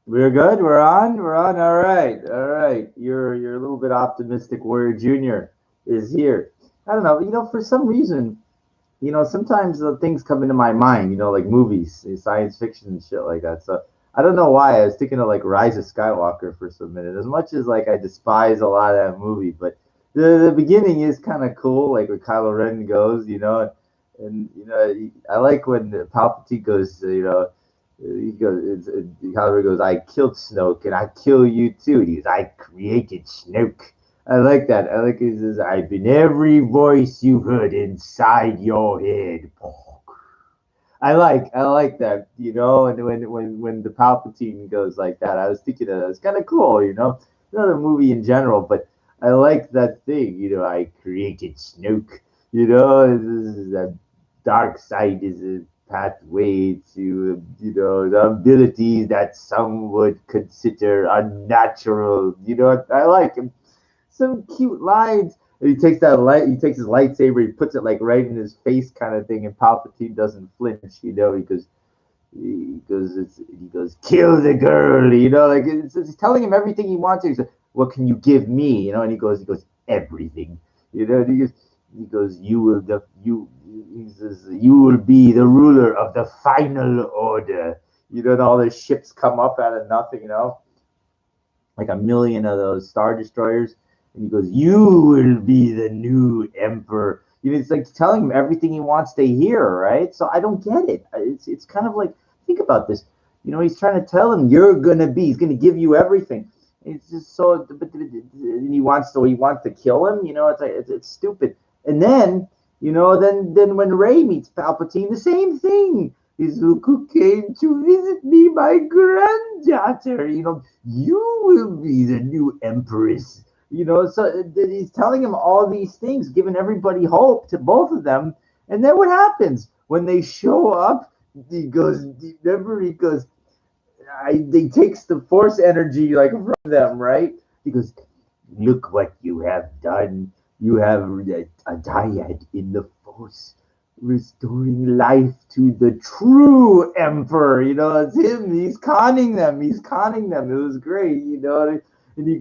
We're good. We're on. We're on. All right. All right. You're a little bit optimistic. Warrior Junior is here. I don't know. For some reason, sometimes things come into my mind. Like movies, science fiction and shit like that. So I don't know why I was thinking of like Rise of Skywalker for some minute. As much as like I despise a lot of that movie, but the beginning is kind of cool. Like when Kylo Ren goes, and I like when Palpatine goes. He goes, Kylo goes, I killed Snoke and I kill you too. And he goes, I created Snoke. I like that. I like he says, I've been every voice you've heard inside your head. I like that, and when the Palpatine goes like that, I was thinking that it's kind of cool, Another movie in general, but I like that thing, I created Snoke, that dark side is a pathway to, the abilities that some would consider unnatural. I like him. Some cute lines. And he takes that light. He takes his lightsaber. He puts it like right in his face, kind of thing. And Palpatine doesn't flinch. He goes, kill the girl. Like he's telling him everything he wants. He's like, what can you give me? And he goes, everything. And he goes, he says, you will be the ruler of the final order. And all the ships come up out of nothing. Like a million of those star destroyers, and he goes, "You will be the new emperor." It's like telling him everything he wants to hear, right? So I don't get it. It's kind of like, think about this. He's trying to tell him he's gonna give you everything. It's just so, but he wants to kill him. It's like it's stupid. And then when Ray meets Palpatine, the same thing. Is Luke who came to visit me, my granddaughter. You will be the new empress. So he's telling him all these things, giving everybody hope to both of them. And then what happens when they show up? He goes, they takes the force energy like from them, right? He goes, look what you have done. You have a dyad in the force, restoring life to the true emperor. It's him. He's conning them. He's conning them. It was great. Then he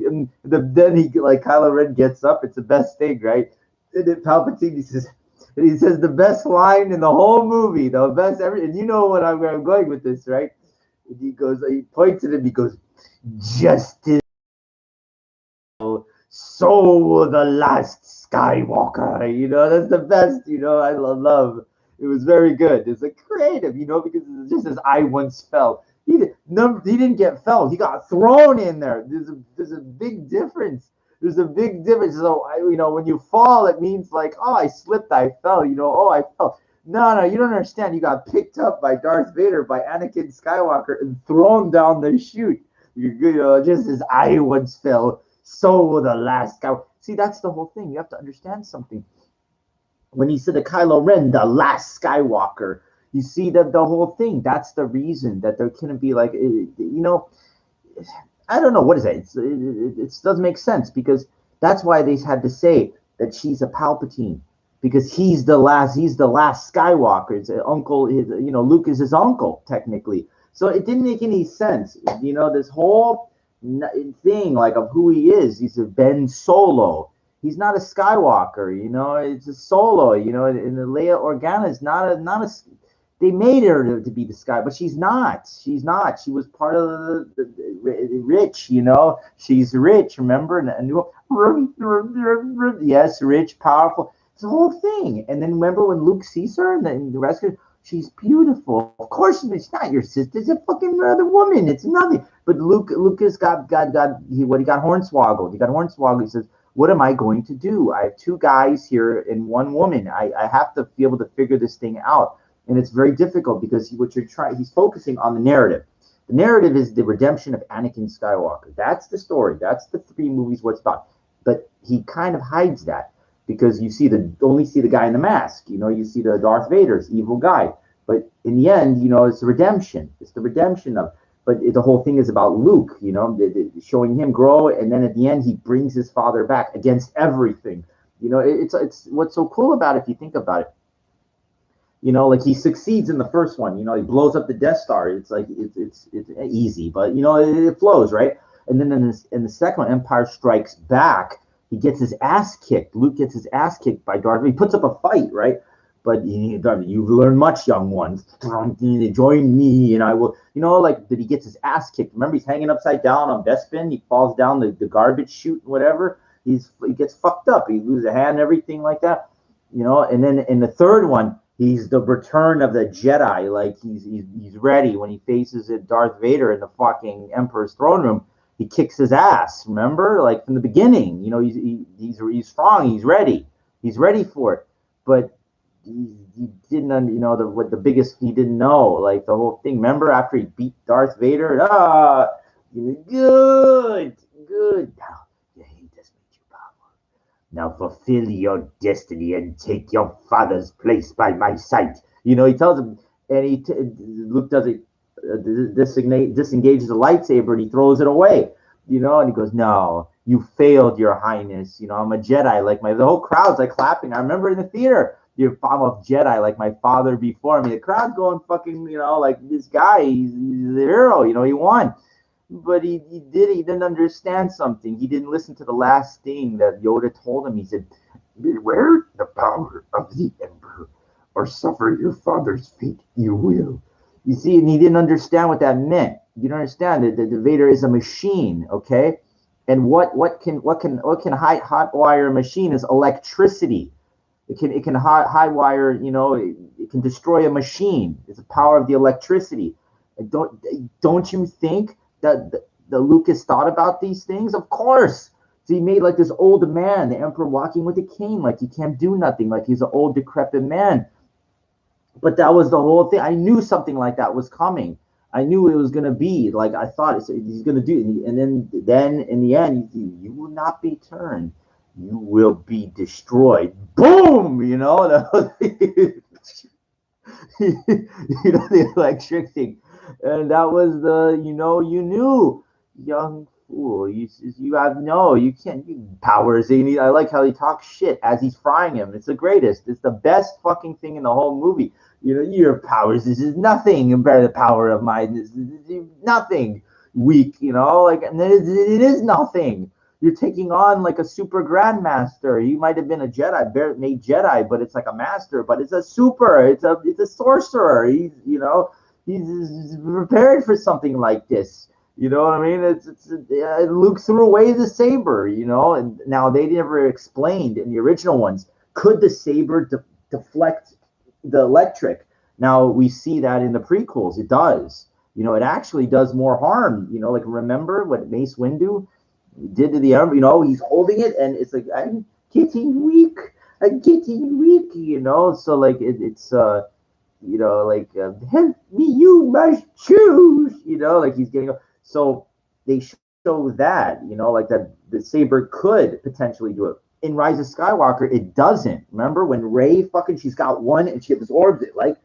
like Kylo Ren gets up. It's the best thing, right? And then Palpatine he says the best line in the whole movie, the best ever. And you know what I'm going with this, right? And he points at him. He goes, justice. So the last Skywalker, that's the best, I love. It was very good. It's like creative, because it's just as I once fell. He didn't get felled. He got thrown in there. There's a big difference. There's a big difference. So when you fall, it means like, oh, I slipped, I fell. Oh, I fell. No, you don't understand. You got picked up by Darth Vader, by Anakin Skywalker, and thrown down the chute. Just as I once fell, so the last guy. See, that's the whole thing. You have to understand something. When he said to Kylo Ren, the last Skywalker, you see that the whole thing. That's the reason that there couldn't be like, I don't know what is that. It doesn't make sense because that's why they had to say that she's a Palpatine because he's the last Skywalker. It's uncle. Luke is his uncle technically. So it didn't make any sense. This whole thing like of who he is. He's a Ben Solo. He's not a Skywalker. It's a Solo. And the Leia Organa is not a. They made her to be the Sky, but she's not. She's not. She was part of the rich. She's rich. Remember? Yes, rich, powerful. It's the whole thing. And then remember when Luke sees her and the rest of her, she's beautiful. Of course, it's not your sister. It's a fucking other woman. It's nothing. But Lucas got he got hornswoggled. He got hornswoggled. He says, "What am I going to do? I have two guys here and one woman. I have to be able to figure this thing out." And it's very difficult because he's focusing on the narrative. The narrative is the redemption of Anakin Skywalker. That's the story. That's the three movies. What it's about. But he kind of hides that because you only see the guy in the mask. You see the Darth Vader's evil guy. But in the end, it's the redemption. It's the redemption of. But the whole thing is about Luke. Showing him grow, and then at the end, he brings his father back against everything. It's what's so cool about it if you think about it. You know, like he succeeds in the first one. You know, he blows up the Death Star. It's like it's easy, but you know it flows, right? And then in the second one, Empire Strikes Back, he gets his ass kicked. Luke gets his ass kicked by Darth Vader. He puts up a fight, right? But you've learned much, young ones. Join me, and I will. You know, like that he gets his ass kicked. Remember, he's hanging upside down on Bespin. He falls down the garbage chute, whatever. He gets fucked up. He loses a hand, and everything like that. You know, and then in the third one, he's the return of the Jedi. Like he's ready when he faces Darth Vader in the fucking Emperor's throne room. He kicks his ass. Remember, like from the beginning. You know, he's strong. He's ready for it. But he didn't, you know, what the biggest he didn't know, like the whole thing. Remember after he beat Darth Vader? Good. Now you hate this makes you power. Now fulfill your destiny and take your father's place by my side. You know, he tells him, and Luke does it, disengages the lightsaber, and he throws it away. You know, and he goes, "No, you failed, Your Highness. You know, I'm a Jedi. Like the whole crowd's like clapping. I remember in the theater, I'm a Jedi, like my father before me. The crowd's going fucking, you know, like this guy, he's the hero. You know, he won." But he didn't understand something. He didn't listen to the last thing that Yoda told him. He said, "Beware the power of the Emperor, or suffer your father's fate you will." You see, and he didn't understand what that meant. You don't understand that the Vader is a machine, okay? And what can hot wire a machine is electricity. It can high wire, you know, it can destroy a machine. It's the power of the electricity. And don't you think that the Lucas thought about these things? Of course. So he made like this old man, the Emperor walking with a cane, like he can't do nothing, like he's an old decrepit man. But that was the whole thing. I knew something like that was coming. I knew it was going to be like I thought he's going to do it. And then in the end, you will not be turned. You will be destroyed. Boom! You know, you know, the electric thing. And that was the, you know, you knew, young fool. You have no, you can't. Powers. I like how he talks shit as he's frying him. It's the greatest. It's the best fucking thing in the whole movie. You know, your powers. This is nothing compared to the power of mine. This is nothing. Weak. You know, like, and it is nothing. You're taking on like a super grandmaster. You might have been a Jedi, made Jedi, but it's like a master. But it's a super. It's a sorcerer. He's prepared for something like this. You know what I mean? Luke threw away the saber. You know, and now they never explained in the original ones. Could the saber deflect the electric? Now we see that in the prequels. It does. You know, it actually does more harm. You know, like remember what Mace Windu did to the arm? You know, he's holding it, and it's like I'm getting weak. You know, so like it's you know, like help me, you must choose. You know, like he's getting. So they show that, you know, like that the saber could potentially do it. In Rise of Skywalker, it doesn't. Remember when Rey she's got one and she absorbs it, like,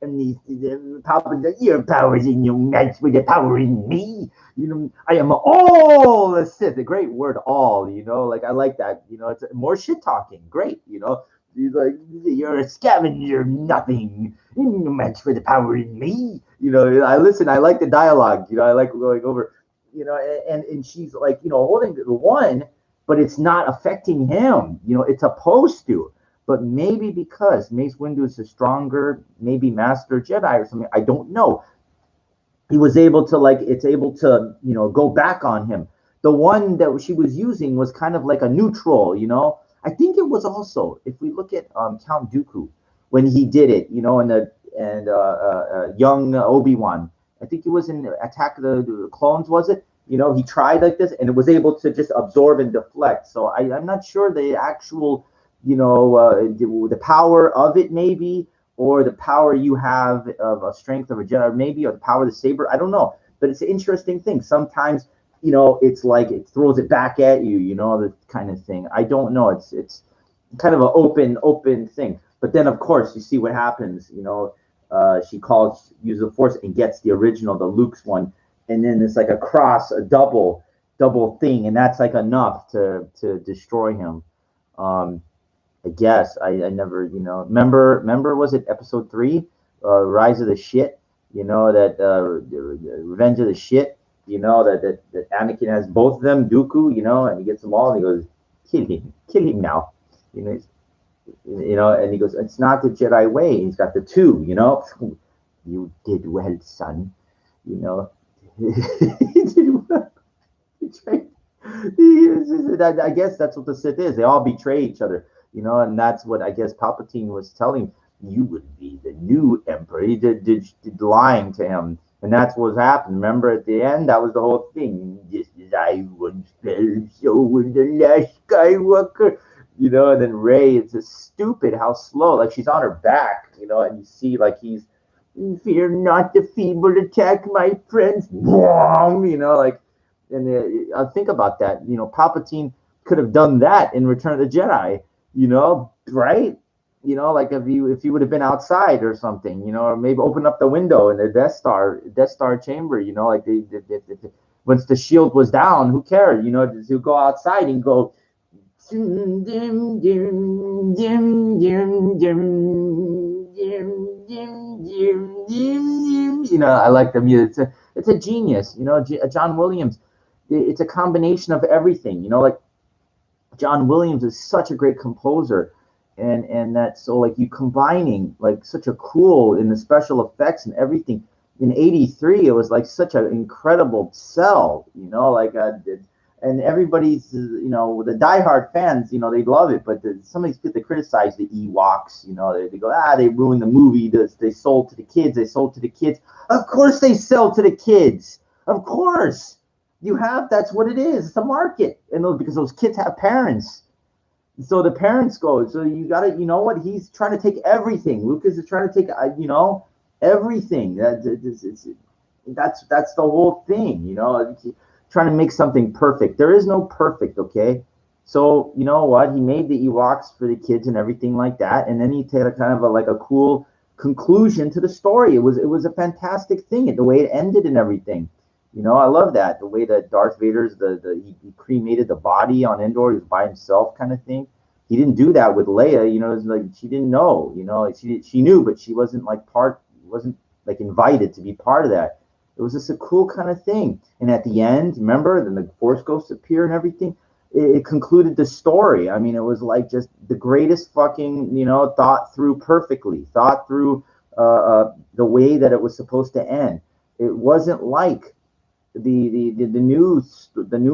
and the power, your power is in your match with the power in me. You know, I am all the Sith. A great word, all. You know, like I like that. You know, it's more shit talking. Great. You know, he's like, you're a scavenger, nothing. No match for the power in me. You know, I listen. I like the dialogue. You know, I like going over. You know, and she's like, you know, holding the one, but it's not affecting him. You know, it's supposed to. But maybe because Mace Windu is a stronger, maybe Master Jedi or something, I don't know. He was able to, like, it's able to, you know, go back on him. The one that she was using was kind of like a neutral, you know. I think it was also, if we look at Count Dooku, when he did it, you know, young Obi-Wan, I think it was in Attack of the Clones, was it? You know, he tried like this, and it was able to just absorb and deflect. So I'm not sure the actual, you know, the power of it maybe, or the power you have of a strength of a Jedi, maybe, or the power of the saber. I don't know, but it's an interesting thing. Sometimes, you know, it's like it throws it back at you, you know, the kind of thing. I don't know. It's kind of an open thing. But then, of course, you see what happens. You know, she uses the Force and gets the original, the Luke's one, and then it's like a cross, a double thing, and that's like enough to destroy him. I guess I never, remember was it episode 3, Rise of the Shit? That Revenge of the Shit. That Anakin has both of them, Dooku. And he gets them all, and he goes, kill him now. You know, and he goes, it's not the Jedi way. He's got the two. You did well, son. You know, he did well. I guess that's what the Sith is. They all betray each other, and that's what I guess Palpatine was telling you would be the new emperor. He did lying to him, and that's what happened. Remember at the end, that was the whole thing. Just as I once felt, so was the last Skywalker. And then Rey, it's just stupid how slow, like she's on her back, and you see like he's fear not the feeble attack, my friends. Like, and think about that. Palpatine could have done that in Return of the Jedi. Right? Like if he would have been outside or something, or maybe open up the window in the Death Star chamber. Like once the shield was down, who cared? To go outside and go. Dim, dim, dim, dim, dim, dim, dim, dim, dim. I like the music. It's a genius. John Williams. It's a combination of everything. Like John Williams is such a great composer, and that's so like you combining like such a cool in the special effects and everything. In '83, it was like such an incredible sell. And everybody's, the diehard fans, they love it. But some of these people, they criticize the Ewoks. They go, they ruined the movie. They sold to the kids. They sold to the kids. Of course they sell to the kids. Of course. That's what it is. It's a market. And because those kids have parents. So the parents go, so you got to, what? He's trying to take everything. Lucas is trying to take, everything. That's the whole thing, trying to make something perfect. There is no perfect, okay? So you know what? He made the Ewoks for the kids and everything like that, and then he had a kind of a cool conclusion to the story. It was a fantastic thing, the way it ended and everything. I love that the way that Darth Vader's he cremated the body on Endor. He was by himself, kind of thing. He didn't do that with Leia. It was like she didn't know. Like she knew, but she wasn't wasn't like invited to be part of that. It was just a cool kind of thing. And at the end, remember, then the Force Ghosts appear and everything. It concluded the story. I mean, it was like just the greatest fucking, thought through perfectly, thought through the way that it was supposed to end. It wasn't like the new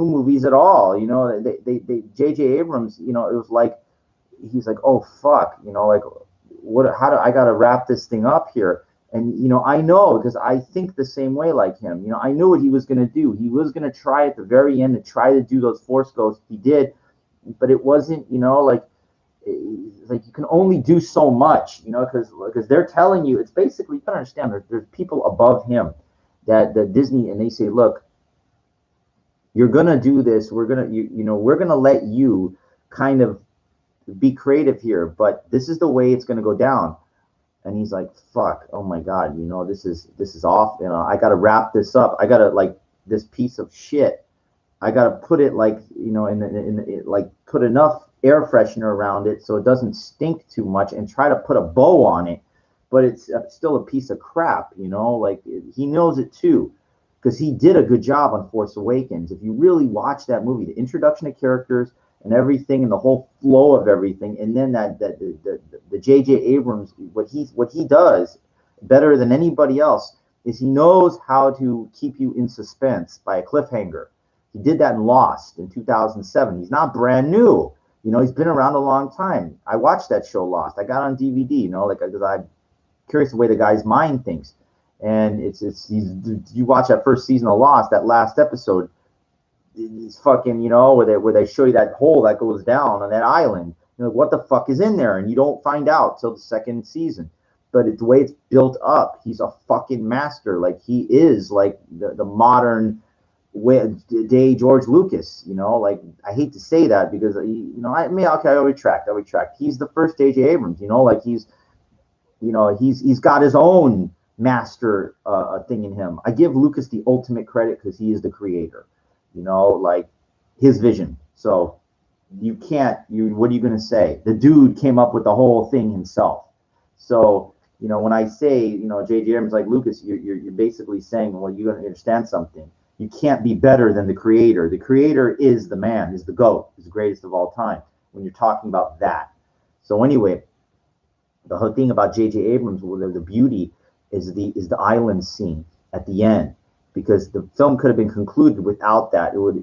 movies at all. They J.J. Abrams, it was like he's like, oh fuck, like I got to wrap this thing up here. And, I know because I think the same way like him. I knew what he was going to do. He was going to try at the very end to try to do those Force Ghosts. He did, but it wasn't, like you can only do so much, because they're telling you, it's basically, you can understand, there's people above him that Disney, and they say, look, you're going to do this. We're going to, we're going to let you kind of be creative here, but this is the way it's going to go down. And he's like, fuck, oh my God, this is off. I got to wrap this up. I got to, like, this piece of shit, I got to put it like, like put enough air freshener around it so it doesn't stink too much and try to put a bow on it. But it's still a piece of crap, like he knows it too, because he did a good job on Force Awakens. If you really watch that movie, the introduction of characters, and everything, and the whole flow of everything, and then the J.J. Abrams, what he does better than anybody else is he knows how to keep you in suspense by a cliffhanger. He did that in Lost in 2007. He's not brand new, he's been around a long time. I watched that show Lost. I got on DVD, because I'm curious the way the guy's mind thinks, and you watch that first season of Lost, that last episode. It's fucking, where they show you that hole that goes down on that island. What the fuck is in there? And you don't find out till the second season. But it's the way it's built up. He's a fucking master. Like he is like the modern day George Lucas. Like I hate to say that because I'll retract. He's the first J.J. Abrams. Like he's got his own master thing in him. I give Lucas the ultimate credit because he is the creator. Like his vision. So, you can't. What are you going to say? The dude came up with the whole thing himself. So when I say J.J. Abrams, like, Lucas, you're basically saying, well, you understand something. You can't be better than the creator. The creator is the man, is the GOAT, is the greatest of all time. When you're talking about that. So anyway, the whole thing about J.J. Abrams, the beauty is the island scene at the end, because the film could have been concluded without that. It would,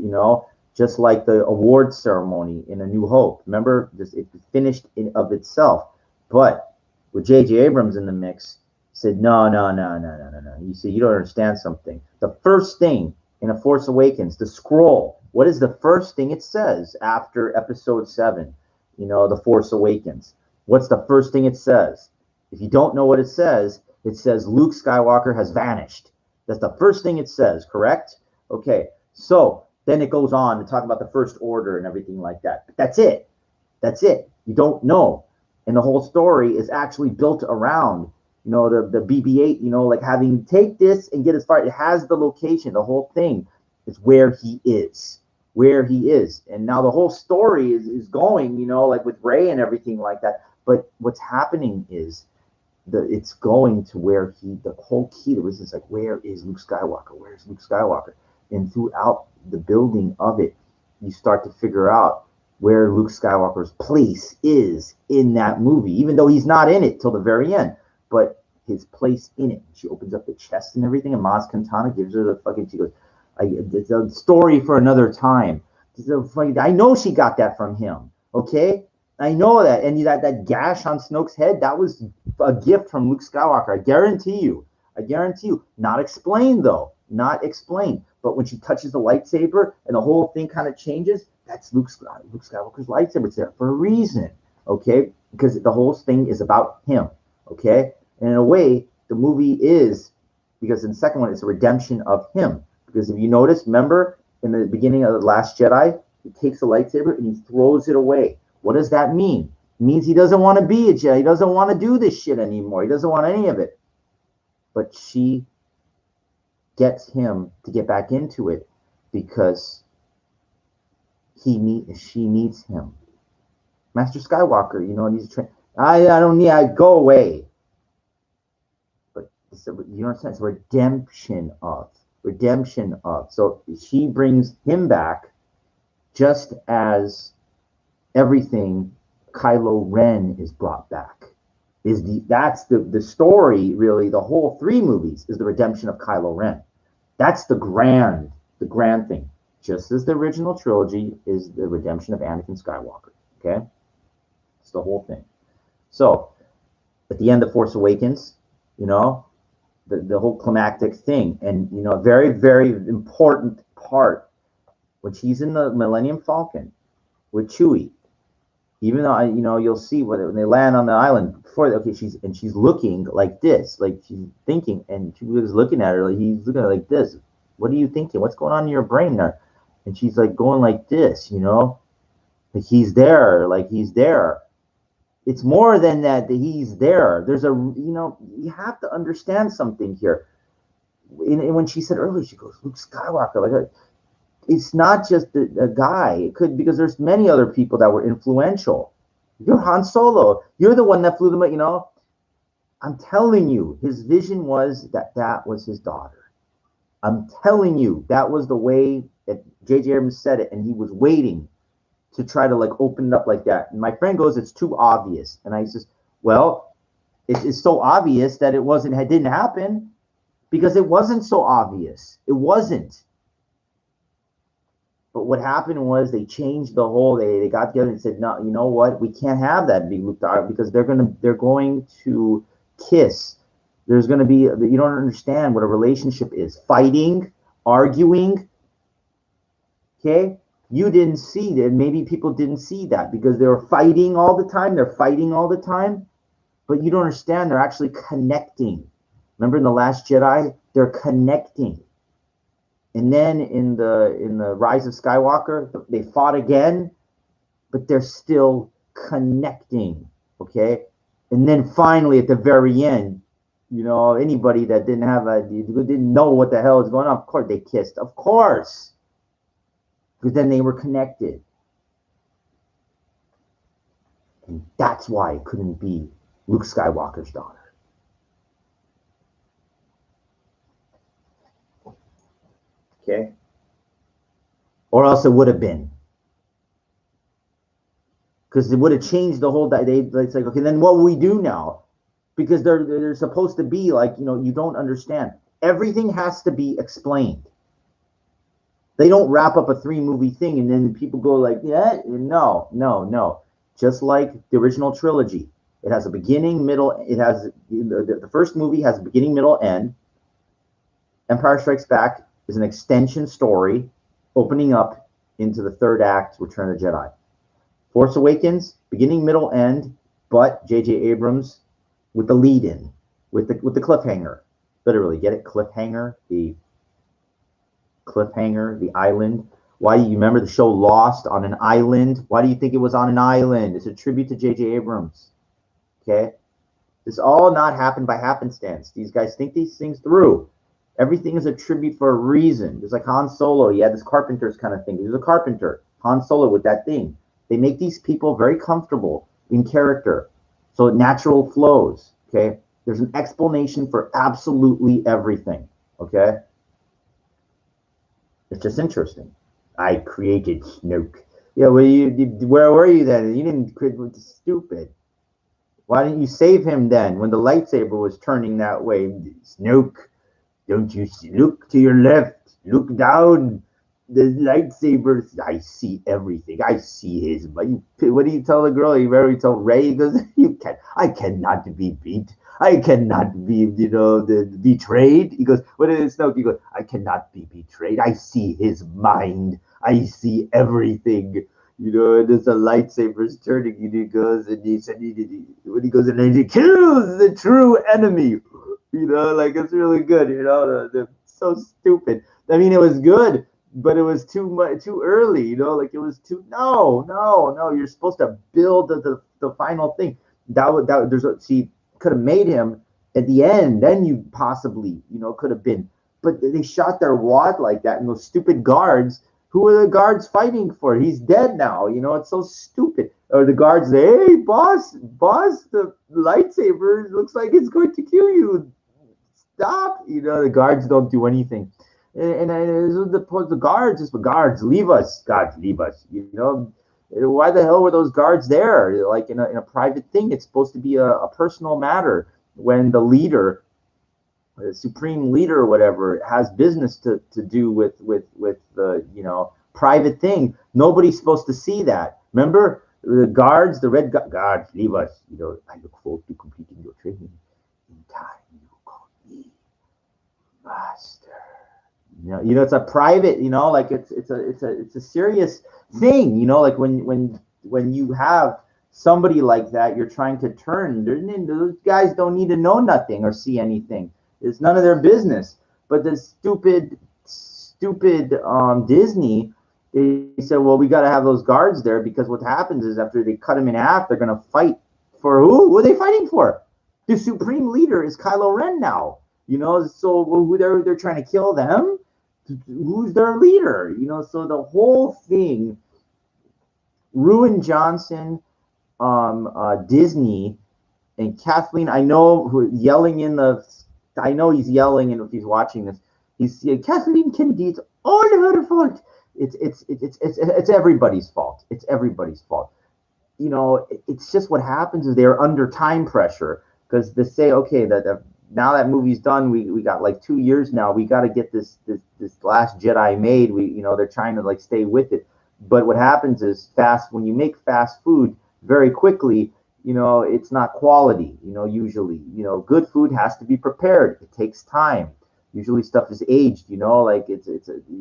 just like the award ceremony in A New Hope. Remember, just it finished in of itself. But with J.J. Abrams in the mix, said no, no, no, no, no, no, no. You see, you don't understand something. The first thing in A Force Awakens, the scroll. What is the first thing it says after Episode 7? The Force Awakens. What's the first thing it says? If you don't know what it says Luke Skywalker has vanished. That's the first thing it says, correct? Okay, so then it goes on to talk about the First Order and everything like that. But that's it. That's it. You don't know. And the whole story is actually built around, the BB-8, like having take this and get as far. It has the location. The whole thing is where he is. Where he is. And now the whole story is going, like with Rey and everything like that. But what's happening is it's going to where the whole key to this is like, where is Luke Skywalker? Where's Luke Skywalker? And throughout the building of it, you start to figure out where Luke Skywalker's place is in that movie, even though he's not in it till the very end. But his place in it. She opens up the chest and everything, and Maz Kanata gives her the fucking. She goes, "It's a story for another time." I know she got that from him. Okay, I know that, and that gash on Snoke's head, that was a gift from Luke Skywalker. I guarantee you. I guarantee you. Not explained though. Not explained. But when she touches the lightsaber and the whole thing kind of changes, that's Luke Skywalker's lightsaber. It's there for a reason. Okay, because the whole thing is about him. Okay, and in a way, the movie is, because in the second one, it's a redemption of him. Because if you notice, remember in the beginning of The Last Jedi, he takes the lightsaber and he throws it away. What does that mean? It means he doesn't want to be a Jedi. He doesn't want to do this shit anymore. He doesn't want any of it. But she gets him to get back into it because she needs him. Master Skywalker, needs to train. I don't need. I go away. But you understand? It's redemption of. So she brings him back, just as everything Kylo Ren is brought back. That's the story, really. The whole 3 movies is the redemption of Kylo Ren. That's the grand thing. Just as the original trilogy is the redemption of Anakin Skywalker. Okay, it's the whole thing. So at the end of Force Awakens, the whole climactic thing, and a very, very important part when she's in the Millennium Falcon with Chewie. Even though you'll see when they land on the island before. Okay, she's looking like this, like she's thinking, and she was looking at her like he's looking at her like this. What are you thinking? What's going on in your brain there? And she's like going like this, like he's there, It's more than that he's there. There's you have to understand something here. And when she said earlier, she goes, Luke Skywalker, like, it's not just a guy. It could, because there's many other people that were influential. You're Han Solo. You're the one that flew them. I'm telling you, his vision was that was his daughter. I'm telling you, that was the way that J.J. Abrams said it, and he was waiting to try to like open it up like that. And my friend goes, "It's too obvious." And I says, "Well, it's so obvious that it didn't happen, because it wasn't so obvious. It wasn't." But what happened was they changed the whole. They got together and said, "No, you know what? We can't have that big Luke daughter, because they're going to kiss. There's going to be, you don't understand what a relationship is. Fighting, arguing. Okay, you didn't see that. Maybe people didn't see that because they were fighting all the time. They're fighting all the time, but you don't understand. They're actually connecting. Remember in The Last Jedi, they're connecting." And then in the Rise of Skywalker, they fought again, but they're still connecting, okay? And then finally, at the very end, anybody that didn't know what the hell is going on, of course they kissed, of course, because then they were connected. And that's why it couldn't be Luke Skywalker's daughter. Okay? Or else it would have been. Because it would have changed the whole. It's like, okay, then what will we do now? Because they're supposed to be like, you don't understand. Everything has to be explained. They don't wrap up a 3-movie thing and then people go like, yeah, no. Just like the original trilogy, it has a beginning, middle. It has the first movie has a beginning, middle, end. Empire Strikes Back is an extension story, opening up into the third act, Return of the Jedi. Force Awakens, beginning, middle, end, but J.J. Abrams with the lead-in, with the cliffhanger. Literally, get it? Cliffhanger, the island. Why do you remember the show Lost on an island? Why do you think it was on an island? It's a tribute to J.J. Abrams. Okay? This all not happened by happenstance. These guys think these things through. Everything is a tribute for a reason. There's like Han Solo. He had this carpenter's kind of thing. He was a carpenter. Han Solo with that thing. They make these people very comfortable in character. So it natural flows. Okay? There's an explanation for absolutely everything. Okay? It's just interesting. I created Snoke. Yeah, where were you then? You didn't create. Stupid. Why didn't you save him then when the lightsaber was turning that way? Snoke, don't you look to your left? Look down. The lightsaber. I see everything. I see his. What do you tell the girl? You remember you told Ray? He goes, I cannot be beat. I cannot be, betrayed. He goes, what is Snoke? He goes, I cannot be betrayed. I see his mind. I see everything. And there's a lightsaber's turning, and he goes, and he said, when he goes in there, he kills the true enemy. Like it's really good. They're so stupid. I mean, it was good, but it was too early. Like it was too. No. You're supposed to build the final thing. Could have made him at the end. Then you possibly, could have been. But they shot their wad like that, and those stupid guards. Who are the guards fighting for? He's dead now. It's so stupid. Or the guards say, hey, boss, the lightsaber looks like it's going to kill you. Stop. The guards don't do anything. And the guards, leave us. Guards, leave us. Why the hell were those guards there? Like in a private thing, it's supposed to be a personal matter when the leader, the supreme leader or whatever, has business to do with the private thing. Nobody's supposed to see that. Remember the guards, the red guards, leave us. I look forward to completing your training. In time, you call me master. It's a private. Like it's a serious thing. Like when you have somebody like that, you're trying to turn. Those guys don't need to know nothing or see anything. It's none of their business. But the stupid Disney, they said, well, we got to have those guards there because what happens is after they cut them in half, they're going to fight for who? Who are they fighting for? The supreme leader is Kylo Ren now. So who they're trying to kill them? Who's their leader? So the whole thing, Ruin Johnson, Disney, and Kathleen, I know who yelling in the. I know he's yelling, and if he's watching this, he's Kathleen Kennedy. It's all her fault. It's everybody's fault. It's everybody's fault. It's just what happens is they're under time pressure because they say, okay, that now that movie's done, we got like 2 years now. We got to get this Last Jedi made. They're trying to like stay with it. But what happens is when you make fast food very quickly. It's not quality, usually, good food has to be prepared. It takes time. Usually stuff is aged, like you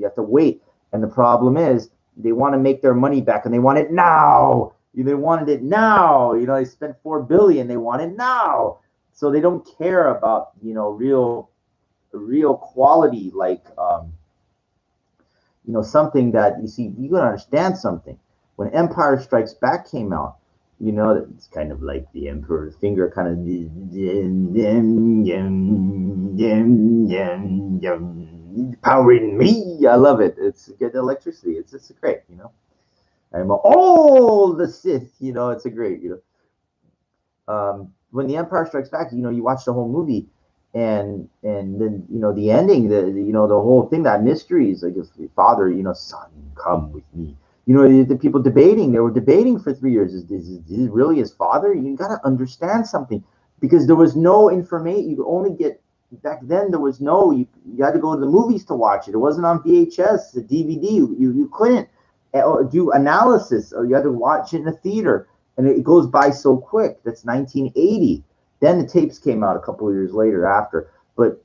have to wait. And the problem is they want to make their money back and they want it now. They wanted it now. They spent $4 billion. They want it now. So they don't care about, real quality, like, something that you see, you gotta understand something. When Empire Strikes Back came out, it's kind of like the Emperor's finger kind of powering me. I love it. It's get electricity. It's great, I'm all the Sith, it's a great, when the Empire Strikes Back, you watch the whole movie, and then the ending, the whole thing, that mystery is like, if your father, son, come with me. The people debating, they were debating for 3 years. Is this really his father? You got to understand something, because there was no information. You could only get, back then, there was no, you had to go to the movies to watch it. It wasn't on VHS, the DVD. You couldn't do analysis, or you had to watch it in a theater, and it goes by so quick. That's 1980. Then the tapes came out a couple of years later after. But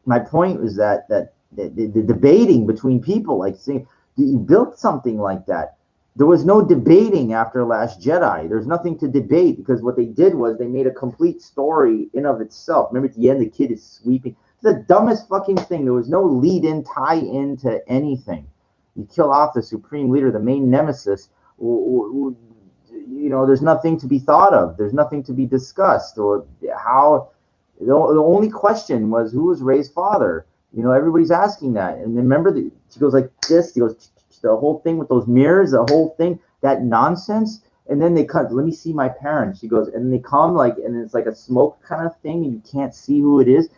my point was that the debating between people, like saying, you built something like that. There was no debating after Last Jedi. There's nothing to debate, because what they did was they made a complete story in of itself. Remember, at the end, the kid is sweeping. It's the dumbest fucking thing. There was no lead in, tie in to anything. You kill off the supreme leader, the main nemesis. There's nothing to be thought of. There's nothing to be discussed, or how. The only question was, who was Rey's father? Everybody's asking that. And remember, she goes like this. He goes, the whole thing with those mirrors, the whole thing, that nonsense. And then they cut, let me see my parents. She goes, and they come like, and it's like a smoke kind of thing, and you can't see who it is.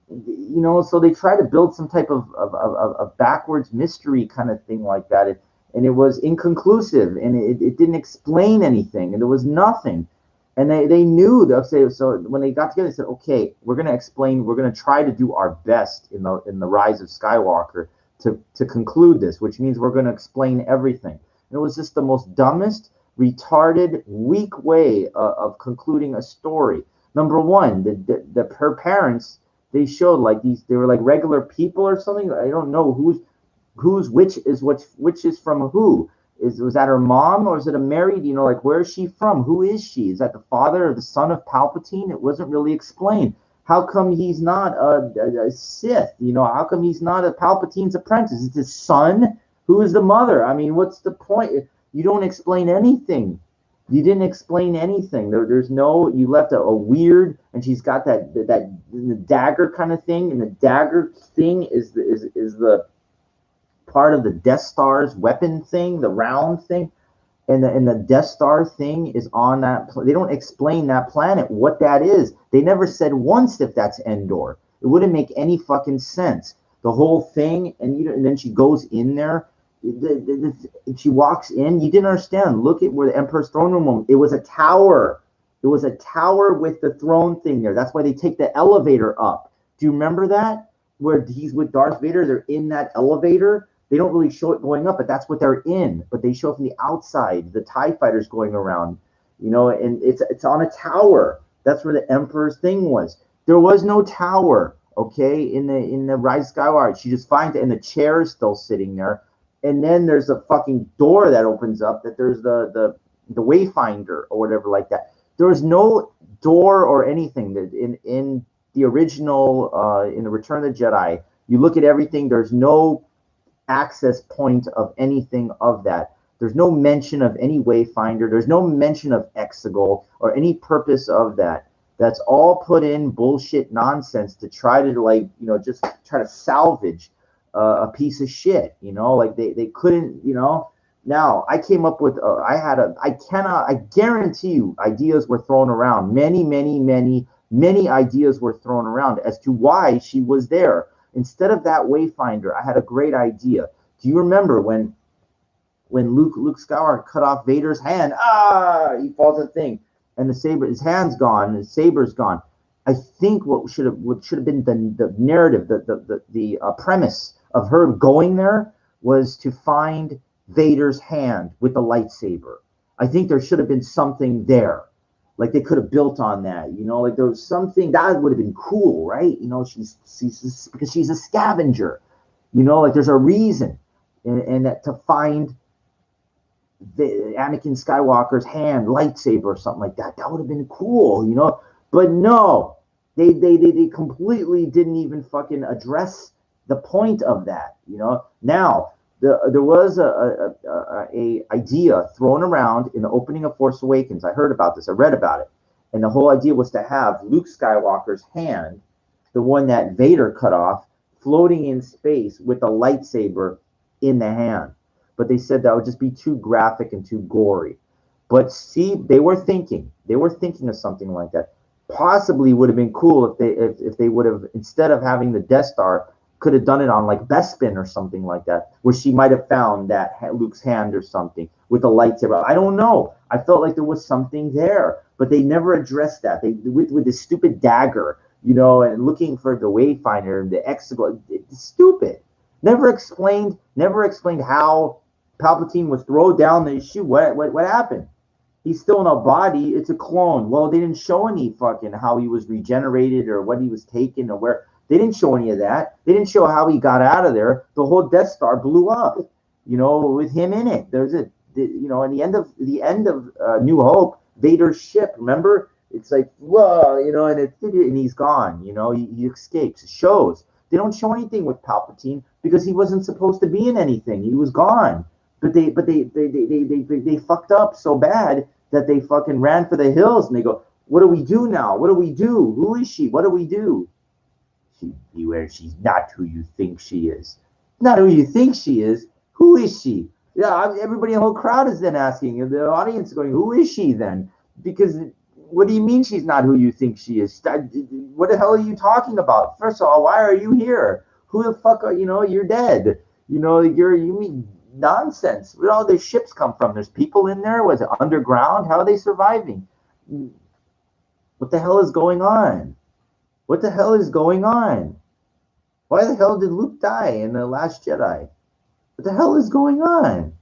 So they try to build some type of backwards mystery kind of thing like that. And it was inconclusive, and it didn't explain anything, and there was nothing. And they knew, they'll say, so when they got together, they said, okay, we're going to explain, we're going to try to do our best in the Rise of Skywalker to conclude this, which means we're going to explain everything. And it was just the most dumbest, retarded, weak way of concluding a story. Number one, her parents, they showed like they were like regular people or something. I don't know who's which is from who. Was that her mom, or is it a married, like, where is she from? Who is she? Is that the father or the son of Palpatine? It wasn't really explained. How come he's not a Sith? How come he's not a Palpatine's apprentice? Is his son? Who is the mother? I mean, what's the point? You don't explain anything. You didn't explain anything. There's no. You left a weird, and she's got that the dagger kind of thing, and the dagger thing is the part of the Death Star's weapon thing, the round thing, and the Death Star thing is on that. They don't explain that planet, what that is. They never said once if that's Endor. It wouldn't make any fucking sense. The whole thing, and then she goes in there. She walks in. You didn't understand. Look at where the Emperor's throne room was. It was a tower. It was a tower with the throne thing there. That's why they take the elevator up. Do you remember that? Where he's with Darth Vader, they're in that elevator. They don't really show it going up, but that's what they're in. But they show it from the outside, the TIE fighters going around, and it's on a tower. That's where the Emperor's thing was. There was no tower, okay, in the Rise of Skywalker. She just finds it, and the chair is still sitting there. And then there's a fucking door that opens up, that there's the Wayfinder or whatever like that. There was no door or anything that in the original, in the Return of the Jedi. You look at everything, there's no access point of anything of that. There's no mention of any Wayfinder. There's no mention of Exegol or any purpose of that. That's all put in bullshit nonsense to try to just try to salvage a piece of shit. Like they couldn't. Now I came up with. I guarantee you, ideas were thrown around. Many ideas were thrown around as to why she was there. Instead of that Wayfinder, I had a great idea. Do you remember when Luke Skywalker cut off Vader's hand? He falls in the thing, and the saber, his hand's gone, and his saber's gone. I think what should have been the narrative, the premise of her going there was to find Vader's hand with the lightsaber. I think there should have been something there. Like they could have built on that, like there was something that would have been cool, right? She's because she's a scavenger, like there's a reason, and that to find the Anakin Skywalker's hand, lightsaber or something like that, that would have been cool, But no, they completely didn't even fucking address the point of that, Now there was a idea thrown around in the opening of Force Awakens. I heard about this. I read about it. And the whole idea was to have Luke Skywalker's hand, the one that Vader cut off, floating in space with a lightsaber in the hand. But they said that would just be too graphic and too gory. But see, they were thinking of something like that. Possibly would have been cool if they would have, instead of having the Death Star, could have done it on like Bespin or something like that, where she might have found that Luke's hand or something with the lightsaber. I don't know. I felt like there was something there, but they never addressed that. They with this stupid dagger, and looking for the Wayfinder and the Exegol. It's stupid. Never explained how Palpatine was thrown down the chute. What happened? He's still in a body. It's a clone. Well, they didn't show any fucking how he was regenerated or what he was taken or where. They didn't show any of that. They didn't show how he got out of there. The whole Death Star blew up, with him in it. There's in the end of New Hope, Vader's ship. Remember, it's like whoa, and he's gone. He escapes. It shows. They don't show anything with Palpatine because he wasn't supposed to be in anything. He was gone. But they fucked up so bad that they fucking ran for the hills and they go, what do we do now? What do we do? Who is she? What do we do? Beware, she's not who you think she is. Not who you think she is. Who is she? Yeah, everybody in the whole crowd is then asking, and the audience is going, who is she then? Because what do you mean she's not who you think she is? What the hell are you talking about? First of all, why are you here? Who the fuck are you're dead. You mean nonsense. Where all the ships come from? There's people in there. Was it underground? How are they surviving? What the hell is going on? What the hell is going on? Why the hell did Luke die in The Last Jedi? What the hell is going on?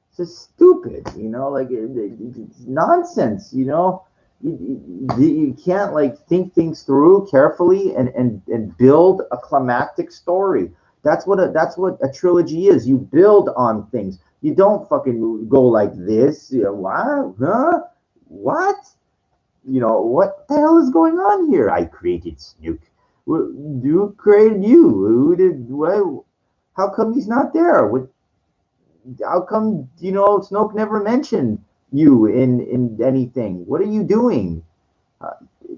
It's just stupid, like it's nonsense, you can't like think things through carefully and build a climactic story. That's what a trilogy is. You build on things. You don't fucking go like this. What? Huh? What? What the hell is going on here? I created Snook. Who created you? Who did what? How come he's not there? How come Snoke never mentioned you in anything? What are you doing? Uh,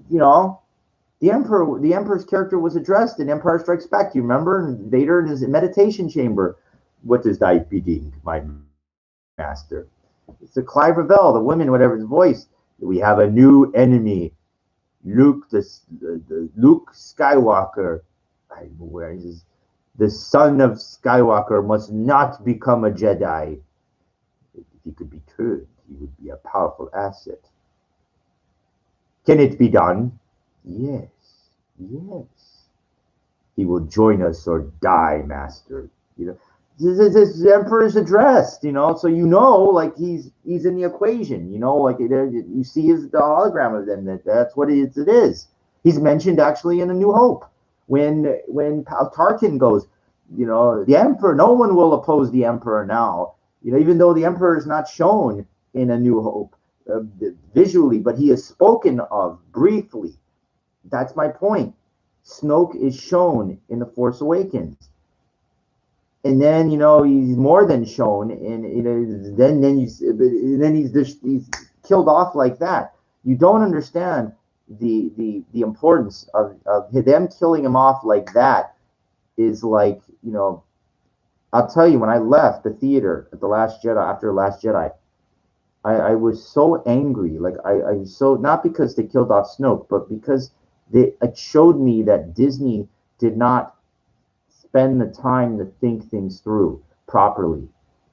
you know, the Emperor's character was addressed in Empire Strikes Back. You remember Vader in his meditation chamber. What is thy bidding, my master? It's the Clive Revell, the woman, whatever his voice. We have a new enemy, Luke, the Luke Skywalker. Where is his, the son of Skywalker must not become a Jedi. If he could be turned, he would be a powerful asset. Can it be done? Yes, yes. He will join us or die, Master. This Emperor is addressed, so like he's in the equation, like you see the hologram of them. That's what it is. He's mentioned actually in A New Hope when Tarkin goes, the Emperor. No one will oppose the Emperor now, even though the Emperor is not shown in A New Hope visually, but he is spoken of briefly. That's my point. Snoke is shown in The Force Awakens, and then he's more than shown, and then he's killed off like that. You don't understand the importance of them killing him off like that. Is like I'll tell you, when I left the theater at the Last Jedi after The Last Jedi, I was so angry. Like I was so, not because they killed off Snoke, but because it showed me that Disney did not spend the time to think things through properly.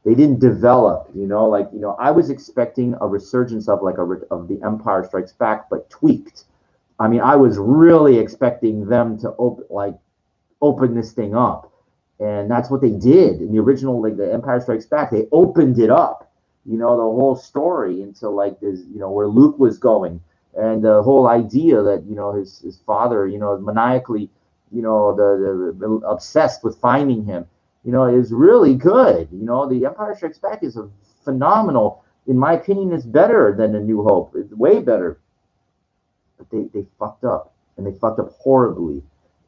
They didn't develop, I was expecting a resurgence of of the Empire Strikes Back, but tweaked. I mean, I was really expecting them to open this thing up, and that's what they did in the original, like the Empire Strikes Back. They opened it up, the whole story into like this, where Luke was going, and the whole idea that his father, maniacally, the obsessed with finding him, is really good. The Empire Strikes Back is a phenomenal. In my opinion, it's better than A New Hope. It's way better. But they fucked up, and they fucked up horribly.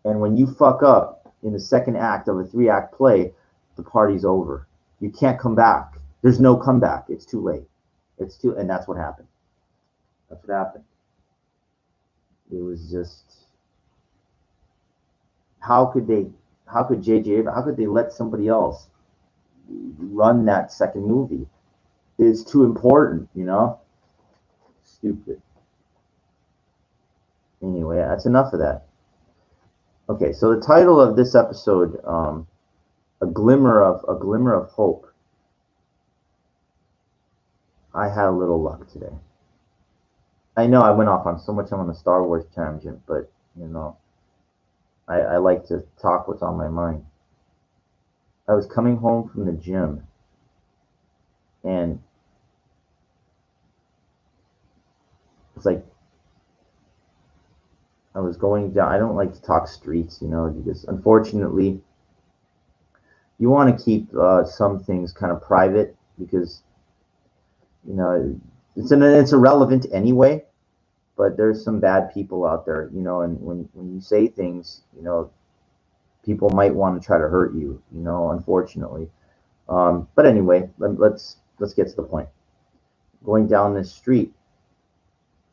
And when you fuck up in the second act of a 3-act play, the party's over. You can't come back. There's no comeback. It's too late. And that's what happened. That's what happened. It was just, how could JJ, how could they let somebody else run that second movie? is too important, you know? Stupid. Anyway, that's enough of that. Okay, so the title of this episode, a glimmer of hope. I had a little luck today. I know I went off on so much on a Star Wars tangent, but you know, I like to talk what's on my mind. I was coming home from the gym, and it's like I was going down. I don't like to talk streets, you know, because unfortunately, you want to keep some things kind of private because you know it's irrelevant anyway. But there's some bad people out there, you know, and when you say things, you know, people might want to try to hurt you, you know, unfortunately. But anyway, let's get to the point. Going down this street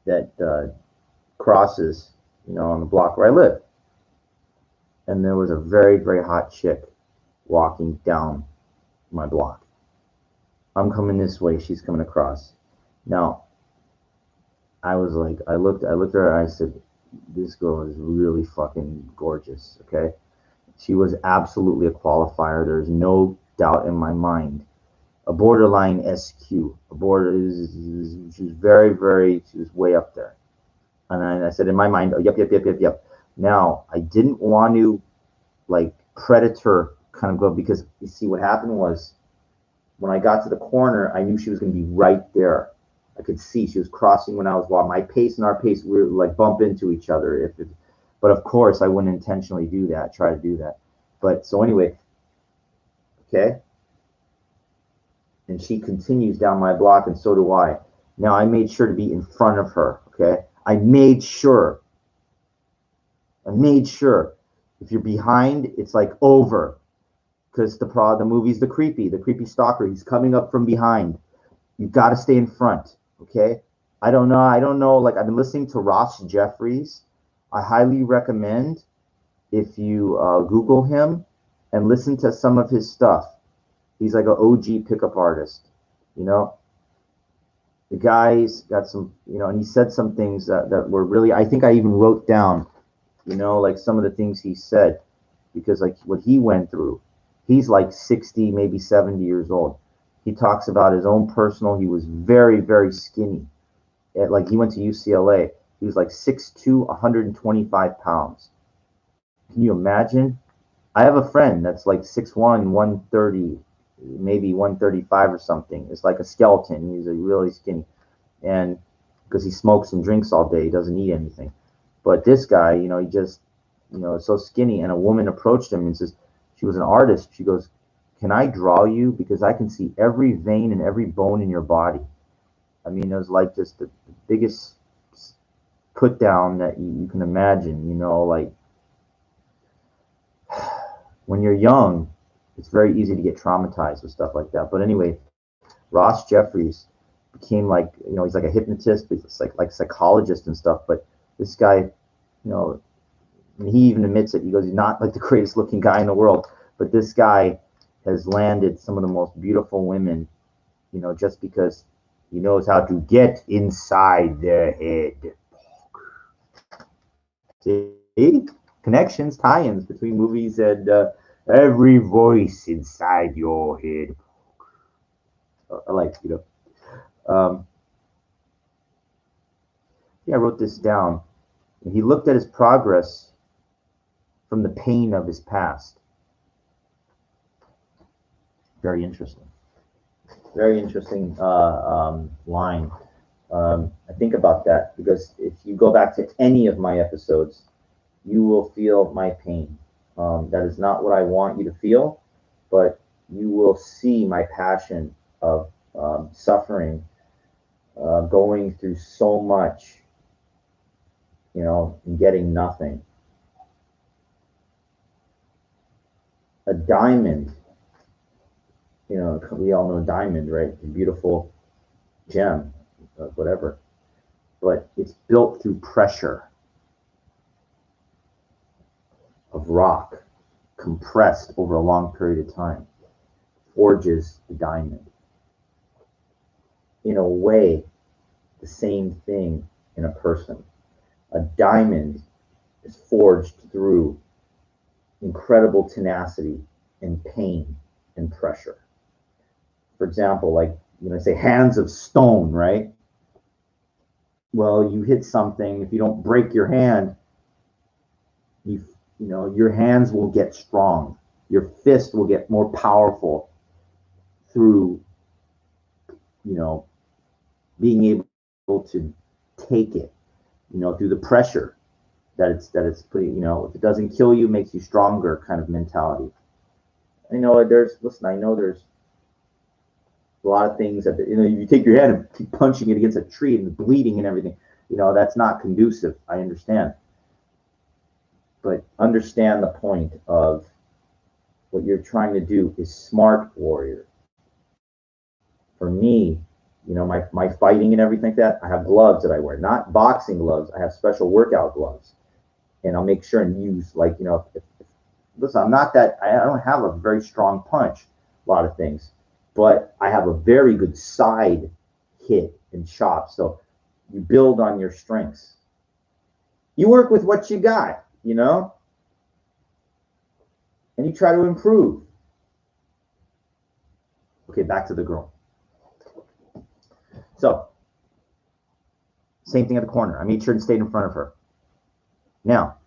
that crosses, you know, on the block where I live, and there was a very hot chick walking down my block. I'm coming this way, she's coming across. Now, I was like, I looked at her, and I said, "This girl is really fucking gorgeous." Okay, she was absolutely a qualifier. There's no doubt in my mind. A borderline SQ. A border is she was she was way up there. And I said in my mind, oh, yep. Now I didn't want to like predator kind of go because you see what happened was when I got to the corner, I knew she was going to be right there. I could see she was crossing when I was walking. My pace and our pace, we were like bump into each other. But of course, I wouldn't intentionally do that. Try to do that. But so anyway, okay. And she continues down my block, and so do I. Now I made sure to be in front of her. Okay, I made sure. I made sure. If you're behind, it's like over because the movie's the creepy stalker. He's coming up from behind. You got to stay in front. Okay. I don't know. I don't know. Like I've been listening to Ross Jeffries. I highly recommend if you Google him and listen to some of his stuff. He's like an OG pickup artist. You know, the guy's got some. You know, and he said some things that were really. I think I even wrote down. You know, like some of the things he said because like what he went through. He's like 60, maybe 70 years old. He talks about his own personal. He was very skinny. Like he went to UCLA. He was like 6'2", 125 pounds. Can you imagine? I have a friend that's like 6'1", 130, maybe 135 or something. It's like a skeleton. He's a really skinny, and because he smokes and drinks all day, he doesn't eat anything. But this guy, you know, he just, you know, is so skinny. And a woman approached him and says, she was an artist. She goes, "Can I draw you? Because I can see every vein and every bone in your body." I mean, it was like just the biggest put down that you can imagine. You know, like when you're young, it's very easy to get traumatized with stuff like that. But anyway, Ross Jeffries became like, you know, he's like a hypnotist, he's like psychologist and stuff. But this guy, you know, and he even admits it. He goes, he's not like the greatest looking guy in the world, but this guy has landed some of the most beautiful women, you know, just because he knows how to get inside their head. See? Connections, tie-ins between movies and every voice inside your head. I like, you know. Yeah, I wrote this down. He looked at his progress from the pain of his past. Very interesting. Very interesting line. I think about that because if you go back to any of my episodes, you will feel my pain. That is not what I want you to feel, but you will see my passion of suffering, going through so much, you know, and getting nothing. A diamond, you know, we all know diamond, right? A beautiful gem, whatever. But it's built through pressure of rock, compressed over a long period of time, forges the diamond. in a way, the same thing in a person. A diamond is forged through incredible tenacity and pain and pressure. For example, like, say hands of stone, right? Well, you hit something, if you don't break your hand, you your hands will get strong. Your fist will get more powerful through, you know, being able to take it, through the pressure that it's putting, if it doesn't kill you, makes you stronger kind of mentality. I know there's a lot of things that, you take your head and keep punching it against a tree and bleeding and everything. That's not conducive. I understand. But understand the point of what you're trying to do is smart warrior. For me, my fighting and everything like that, I have gloves that I wear, not boxing gloves. I have special workout gloves. And I'll make sure and use, like, listen, I don't have a very strong punch, a lot of things, but I have a very good side hit and chop. So you build on your strengths. You work with what you got, and you try to improve. Okay, back to the girl. So, same thing at the corner. I made sure to stay in front of her. Now,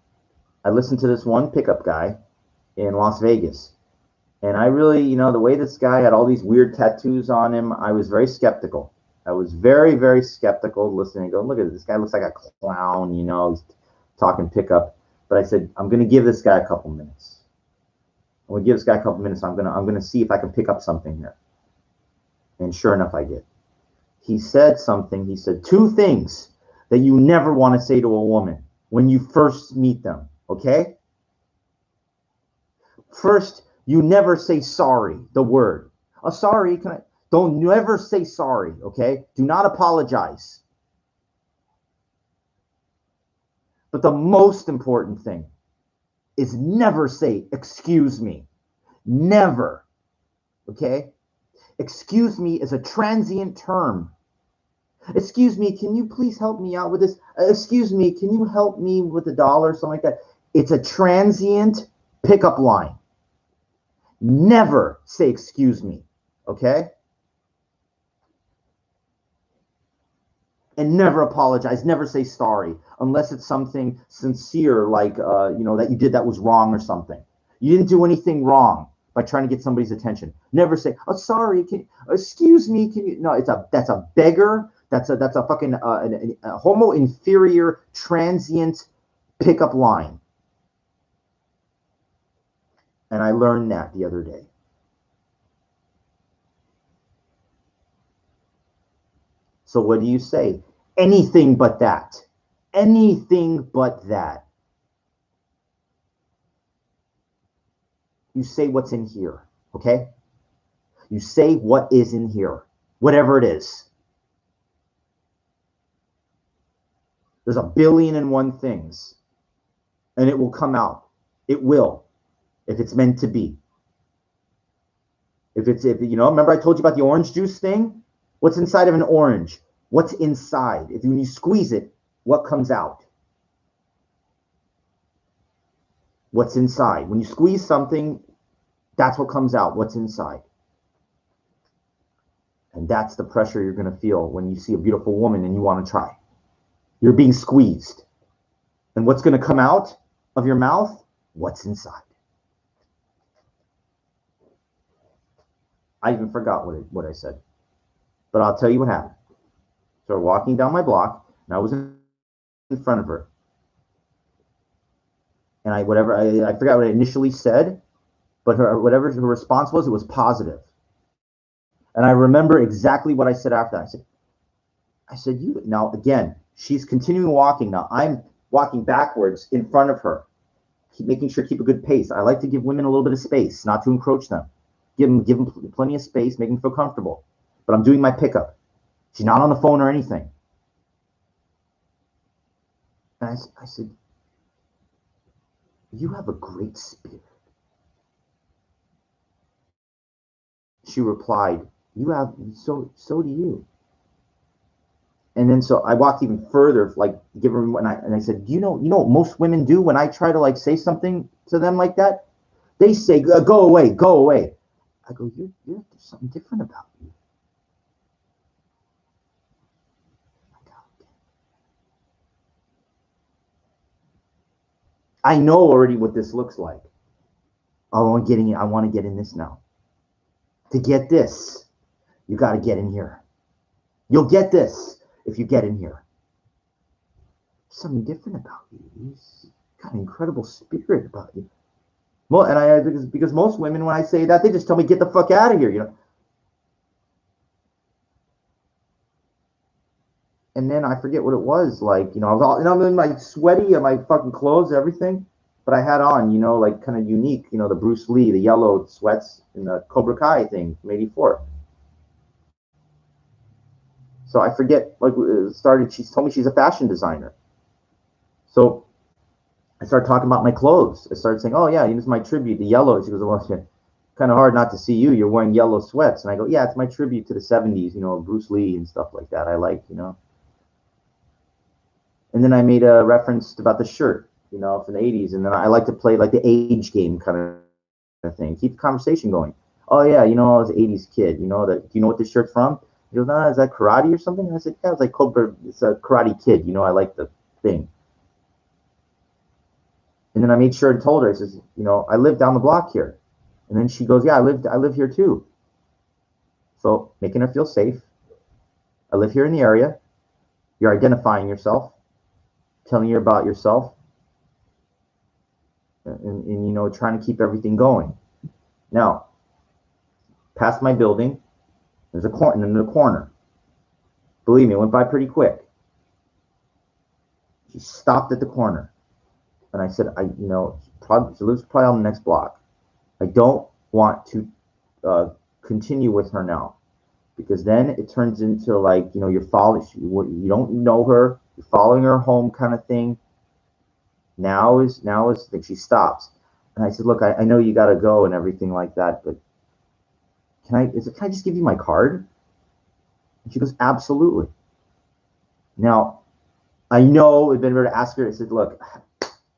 I listened to this one pickup guy in Las Vegas. And I really, the way this guy had all these weird tattoos on him, I was very skeptical. I was very, very skeptical listening. Go, look at this guy looks like a clown, he's talking pickup. But I said, I'm going to give this guy a couple minutes. I'm going to give this guy a couple minutes. I'm going to see if I can pick up something here. And sure enough, I did. He said something. He said 2 things that you never want to say to a woman when you first meet them. Okay? First, you never say sorry, the word. Oh, sorry, don't never say sorry, okay? Do not apologize. But the most important thing is never say, excuse me. Never, okay? Excuse me is a transient term. Excuse me, can you please help me out with this? Excuse me, can you help me with $1, something like that? It's a transient pickup line. Never say excuse me, okay? And never apologize, never say sorry, unless it's something sincere, like, that you did that was wrong or something. You didn't do anything wrong by trying to get somebody's attention. Never say, oh, sorry, excuse me, can you? No, that's a beggar. That's a fucking a homo inferior transient pickup line. And I learned that the other day. So what do you say? Anything but that. Anything but that. You say what's in here, okay? You say what is in here, whatever it is. There's 1,000,000,001 things, and it will come out. It will, if it's meant to be. If remember I told you about the orange juice thing? What's inside of an orange? What's inside? When you squeeze it, what comes out? What's inside? When you squeeze something, that's what comes out. What's inside? And that's the pressure you're going to feel when you see a beautiful woman and you want to try. You're being squeezed. And what's going to come out of your mouth? What's inside? I even forgot what I said. But I'll tell you what happened. So we're walking down my block, and I was in front of her. And I forgot what I initially said, but whatever her response was, it was positive. And I remember exactly what I said after that. I said, you now again, she's continuing walking. Now I'm walking backwards in front of her, making sure to keep a good pace. I like to give women a little bit of space, not to encroach them. Give them plenty of space, make them feel comfortable. But I'm doing my pickup. She's not on the phone or anything. And I said, you have a great spirit. She replied, you have, so do you. And then so I walked even further, like give her and I said, you know what most women do when I try to like say something to them like that? They say, go away, go away. I go, there's something different about you. I know already what this looks like. I want to get in this now. To get this, you got to get in here. You'll get this if you get in here. Something different about you. You've got an incredible spirit about you. Well, and because most women, when I say that, they just tell me, get the fuck out of here, you know. And then I forget what it was like, you know. I'm in my sweaty and my fucking clothes, everything, but I had on, you know, like kind of unique, you know, the Bruce Lee, the yellow sweats, and the Cobra Kai thing from '84. So I forget, like, it started. She told me she's a fashion designer. So I started talking about my clothes. I started saying, "Oh yeah, this is my tribute, the yellow." She goes, "Well, it's kind of hard not to see you. You're wearing yellow sweats." And I go, "Yeah, it's my tribute to the '70s, you know, Bruce Lee and stuff like that. I like, you know." And then I made a reference about the shirt, you know, from the '80s. And then I like to play like the age game kind of thing, keep the conversation going. "Oh yeah, you know, I was an '80s kid. You know that? Do you know what this shirt's from?" He goes, "Is that karate or something?" And I said, "Yeah, it's like Cobra. It's a Karate Kid. You know, I like the thing." And then I made sure and told her, I says, "You know, I live down the block here." And then she goes, "Yeah, I live here too." So making her feel safe. I live here in the area. You're identifying yourself, telling her about yourself, and you know, trying to keep everything going. Now, past my building, there's a corner in the corner. Believe me, it went by pretty quick. She stopped at the corner, and I said, you know, she lives probably on the next block. I don't want to continue with her now, because then it turns into like, you know, you're following, you don't know her, you're following her home kind of thing. Now is like she stops, and I said, "Look, I know you got to go and everything like that, but can I just give you my card?" And she goes, "Absolutely." Now I know it'd been better to ask her. I said, "Look,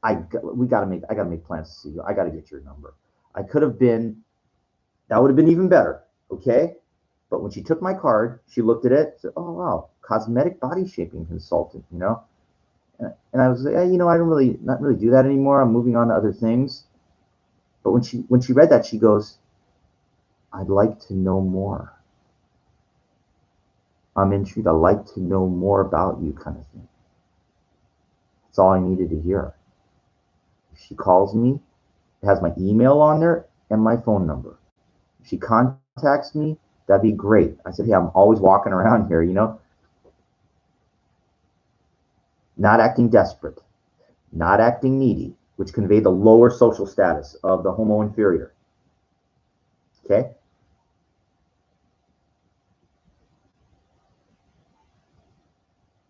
I got to make plans to see you. I got to get your number." I could have been, that would have been even better, okay? But when she took my card, she looked at it, said, "Oh wow, cosmetic body shaping consultant," you know. And I was like, you know, I don't really not really do that anymore. I'm moving on to other things. But when she read that, she goes, "I'd like to know more. I'm intrigued. I'd like to know more about you," kind of thing. That's all I needed to hear. If she calls me, it has my email on there and my phone number. If she contacts me, that'd be great. I said, "Hey, I'm always walking around here, you know, not acting desperate, not acting needy, which convey the lower social status of the homo inferior." Okay?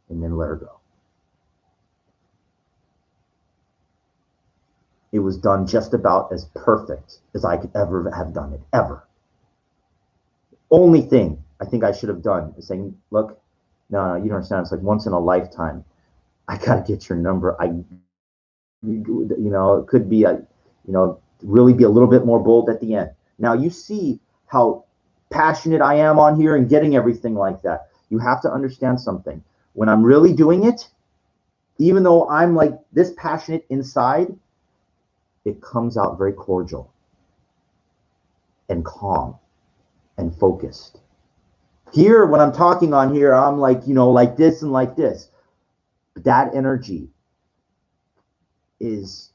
And then let her go. It was done just about as perfect as I could ever have done it, ever. Only thing I think I should have done is saying, "Look, no, you don't understand. It's like once in a lifetime. I gotta get your number. You know, it could be you know, really be a little bit more bold at the end." Now you see how passionate I am on here and getting everything like that. You have to understand something. When I'm really doing it, even though I'm like this passionate inside, it comes out very cordial and calm and focused. Here, when I'm talking on here, I'm like, you know, like this and like this. But that energy is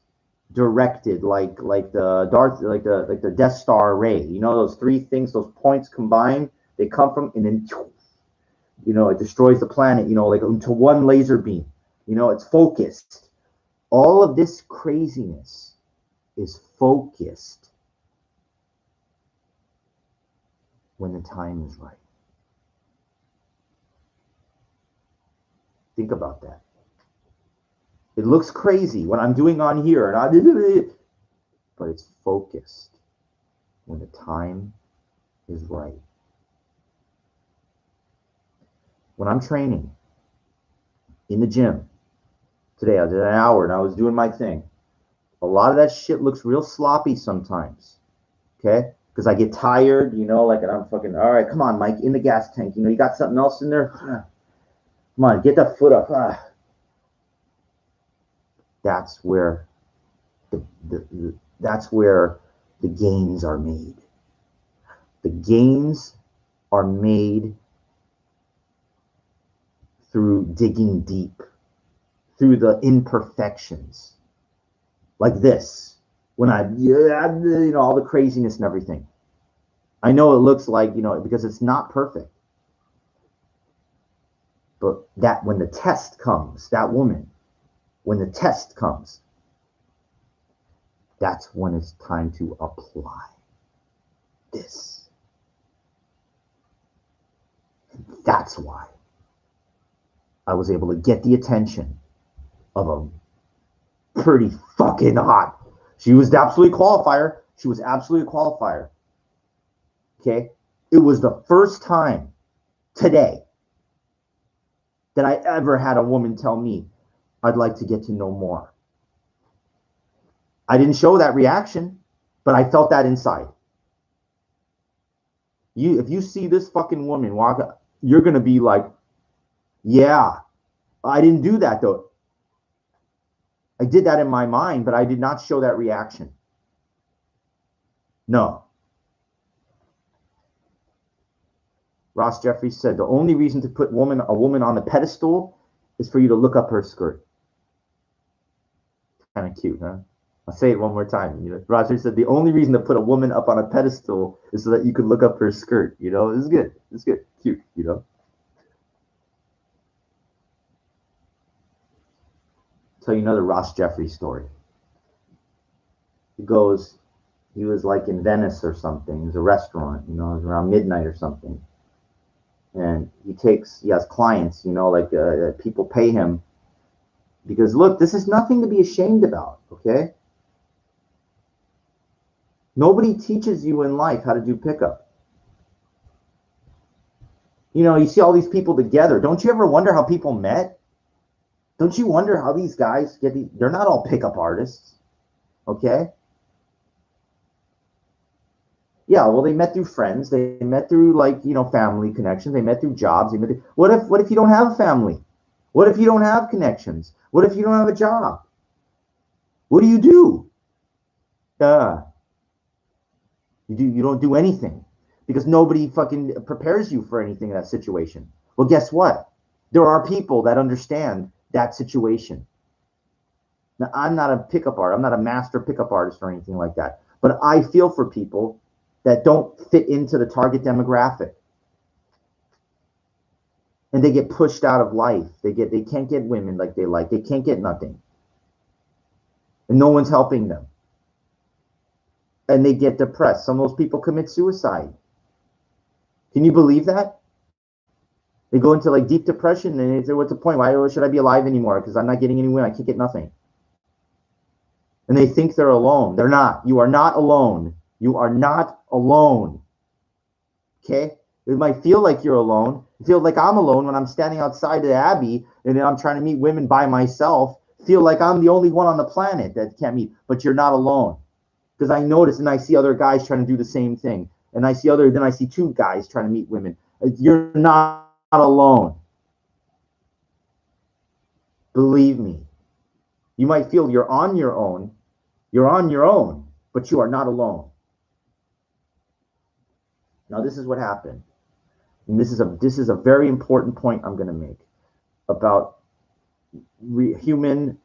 directed like the Darth, like the Death Star array. You know, those three things, those points combined, they come from, and then, you know, it destroys the planet. You know, like into one laser beam. You know, it's focused. All of this craziness is focused when the time is right. Think about that. It looks crazy what I'm doing on here, but it's focused when the time is right. When I'm training, in the gym today. I did an hour and I was doing my thing. A lot of that shit looks real sloppy sometimes. Okay? Because I get tired, like, and I'm fucking, all right, come on, Mike, in the gas tank. You got something else in there? Come on, get that foot up. That's where that's where the gains are made. The gains are made through digging deep, through the imperfections, like this. When all the craziness and everything. I know it looks like, because it's not perfect. But that when the test comes, that woman, when the test comes, that's when it's time to apply this. And that's why I was able to get the attention of a pretty fucking hot. She was absolutely qualifier. She was absolutely a qualifier. Okay? It was the first time today that I ever had a woman tell me, I'd like to get to know more. I didn't show that reaction, but I felt that inside. If you see this fucking woman walk up, you're going to be like, yeah, I didn't do that though. I did that in my mind, but I did not show that reaction. No. Ross Jeffries said the only reason to put a woman on the pedestal is for you to look up her skirt. Kind of cute, huh? I'll say it one more time. Roger said the only reason to put a woman up on a pedestal is so that you could look up her skirt. It's good. It's good. Cute, Tell you another Ross Jeffries story. He was like in Venice or something. It was a restaurant, it was around midnight or something. And he has clients, like people pay him because look, this is nothing to be ashamed about, okay? Nobody teaches you in life how to do pickup. You see all these people together. Don't you ever wonder how people met? Don't you wonder how these guys they're not all pickup artists, okay? Yeah, well, they met through friends. They met through family connections. They met through jobs. What if you don't have a family? What if you don't have connections? What if you don't have a job? What do you do? You don't do anything because nobody fucking prepares you for anything in that situation. Well, guess what? There are people that understand that situation. Now, I'm not a pickup artist. I'm not a master pickup artist or anything like that. But I feel for people that don't fit into the target demographic. And they get pushed out of life. They can't get women like they like. They can't get nothing. And no one's helping them. And they get depressed. Some of those people commit suicide. Can you believe that? They go into deep depression and they say, what's the point? Why should I be alive anymore? Because I'm not getting anywhere. I can't get nothing. And they think they're alone. They're not. You are not alone. You are not alone. Okay? It might feel like you're alone. It feels like I'm alone when I'm standing outside the Abbey and I'm trying to meet women by myself. Feel like I'm the only one on the planet that can't meet. But you're not alone. Because I notice and I see other guys trying to do the same thing. And I see two guys trying to meet women. You're not alone. Believe me. You might feel you're on your own. You're on your own, but you are not alone. Now, this is what happened. And this is a very important point I'm going to make about human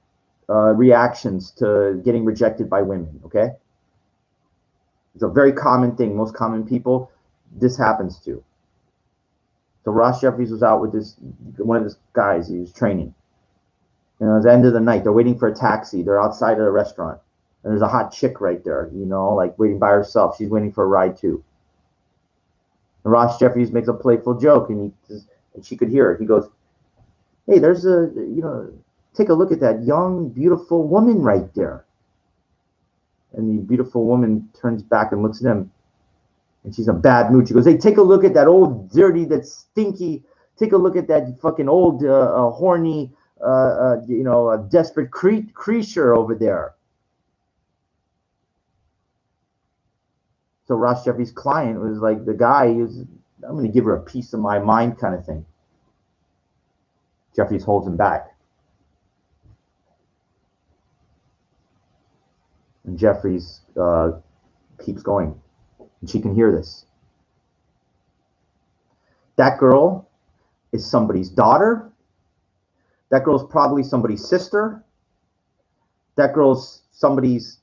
reactions to getting rejected by women, okay? It's a very common thing. Most common people, this happens to. So Ross Jeffries was out with one of his guys he was training. And at the end of the night, they're waiting for a taxi. They're outside of the restaurant. And there's a hot chick right there, waiting by herself. She's waiting for a ride too. And Ross Jeffries makes a playful joke, and she could hear it. He goes, "Hey, there's take a look at that young, beautiful woman right there." And the beautiful woman turns back and looks at him, and she's in a bad mood. She goes, "Hey, take a look at that old, dirty, that stinky. Take a look at that fucking old, horny, a desperate creature over there. So Ross Jeffries' client was like the guy who's, I'm going to give her a piece of my mind kind of thing. Jeffries holds him back. And Jeffries keeps going. And she can hear this. That girl is somebody's daughter. That girl's probably somebody's sister. That girl's somebody's,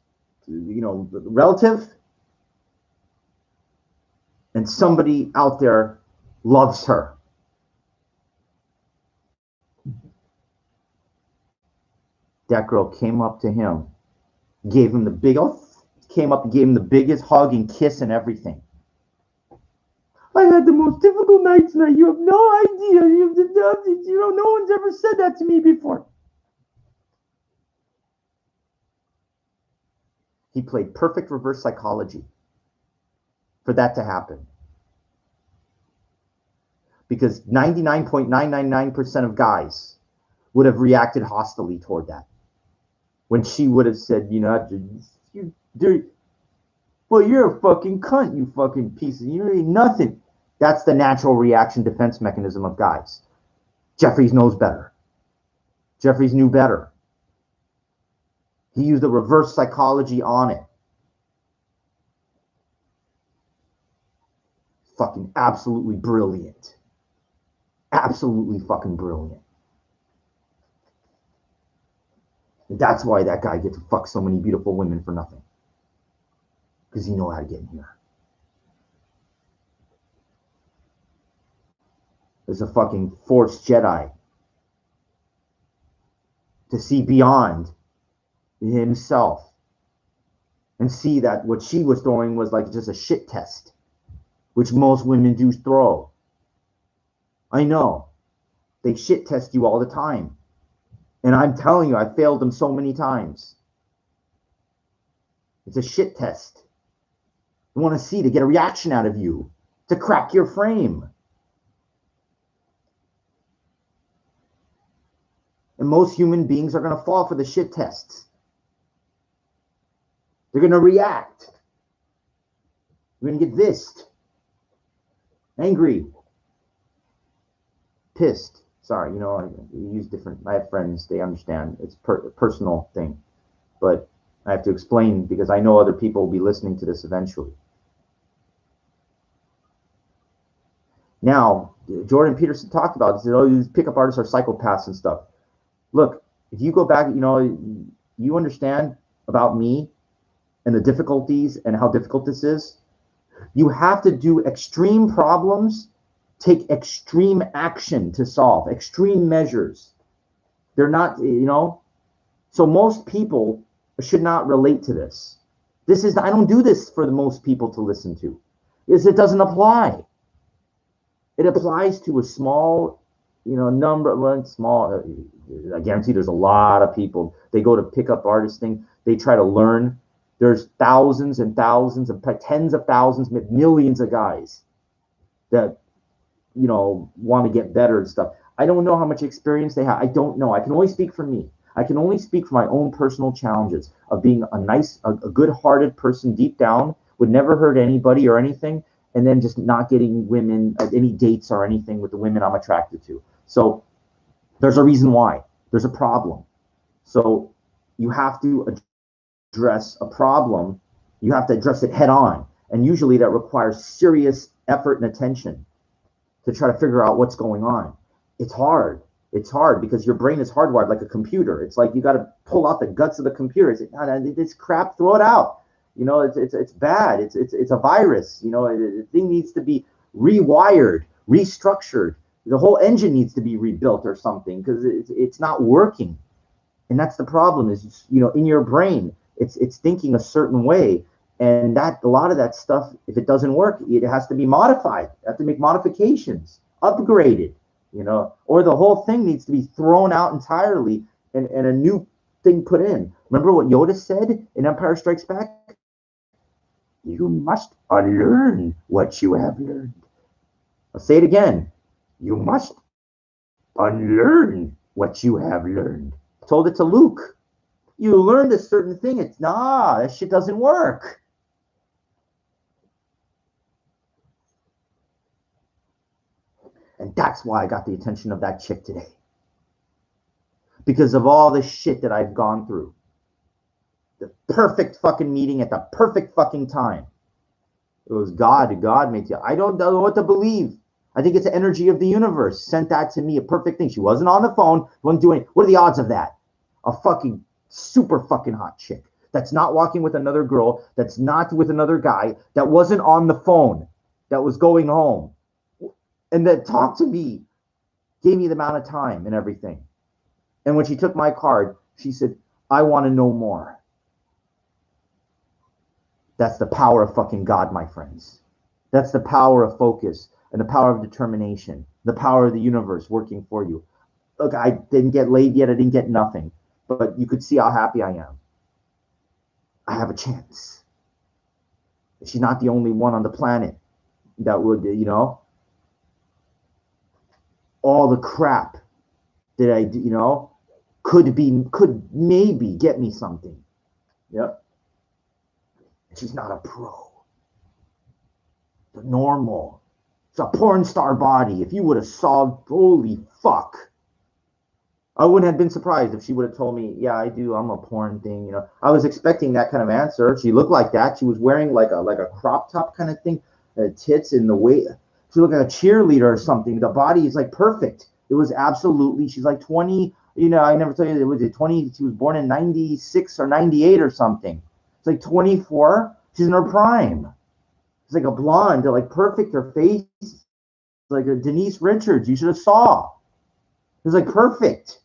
relative. And somebody out there loves her. That girl came up to him, gave him the biggest hug and kiss and everything. I had the most difficult night tonight. You have no idea. No one's ever said that to me before. He played perfect reverse psychology for that to happen. Because 99.999% of guys would have reacted hostilely toward that. When she would have said, well, you're a fucking cunt, you fucking piece of, you ain't nothing. That's the natural reaction defense mechanism of guys. Jeffries knows better. Jeffries knew better. He used the reverse psychology on it. Fucking absolutely brilliant. Absolutely fucking brilliant. And that's why that guy gets to fuck so many beautiful women for nothing. Because he knows how to get in here. There's a fucking Force Jedi to see beyond himself and see that what she was throwing was like just a shit test, which most women do throw. I know. They shit test you all the time. And I'm telling you, I failed them so many times. It's a shit test. They want to see, to get a reaction out of you, to crack your frame. And most human beings are going to fall for the shit tests. They're going to react. You're going to get vised. Angry. Pissed. Sorry, I use different, I have friends, they understand. It's a personal thing. But I have to explain because I know other people will be listening to this eventually. Now, Jordan Peterson talked about this. These pickup artists are psychopaths and stuff. Look, if you go back, you understand about me and the difficulties and how difficult this is. You have to do extreme problems, take extreme action to solve, extreme measures. They're not, so most people should not relate to this. I don't do this for the most people to listen to. It doesn't apply. It applies to a small, number, small, I guarantee there's a lot of people. They go to pickup artist thing. They try to learn. There's thousands and thousands of tens of thousands, millions of guys that, want to get better and stuff. I don't know how much experience they have. I don't know. I can only speak for me. I can only speak for my own personal challenges of being a good-hearted person deep down, would never hurt anybody or anything, and then just not getting women, any dates or anything with the women I'm attracted to. So there's a reason why. There's a problem. So you have to address a problem. You have to address it head on. And usually that requires serious effort and attention to try to figure out what's going on. It's hard. It's hard because your brain is hardwired like a computer. It's like you got to pull out the guts of the computer. It's this crap, throw it out. It's bad. It's a virus. The thing needs to be rewired, restructured. The whole engine needs to be rebuilt or something because it's not working. And that's the problem is, in your brain, it's thinking a certain way. And that a lot of that stuff, if it doesn't work, it has to be modified. You have to make modifications, upgraded, or the whole thing needs to be thrown out entirely and a new thing put in. Remember what Yoda said in Empire Strikes Back? You must unlearn what you have learned. I'll say it again. You must unlearn what you have learned. I told it to Luke. You learned a certain thing. It's that shit doesn't work. And that's why I got the attention of that chick today. Because of all the shit that I've gone through. The perfect fucking meeting at the perfect fucking time. It was God. God made you. I don't know what to believe. I think it's the energy of the universe. Sent that to me, a perfect thing. She wasn't on the phone. Wasn't doing it. What are the odds of that? A fucking super fucking hot chick. That's not walking with another girl. That's not with another guy. That wasn't on the phone. That was going home. And that talked to me. Gave me the amount of time and everything. And when she took my card, she said, I want to know more. That's the power of fucking God, my friends. That's the power of focus and the power of determination, the power of the universe working for you. Look, I didn't get laid yet. I didn't get nothing. But you could see how happy I am. I have a chance. She's not the only one on the planet that would, all the crap that I, could maybe get me something. Yep. She's not a pro. The normal. It's a porn star body. If you would have saw, holy fuck. I wouldn't have been surprised if she would have told me, yeah, I do. I'm a porn thing. I was expecting that kind of answer. She looked like that. She was wearing like a crop top kind of thing, tits in the way. She looked like a cheerleader or something. The body is like perfect. It was absolutely. She's like 20. I never tell you. It was 20. She was born in 96 or 98 or something. It's like 24. She's in her prime. It's like a blonde, like perfect. Her face, like a Denise Richards. You should have saw. It was like perfect.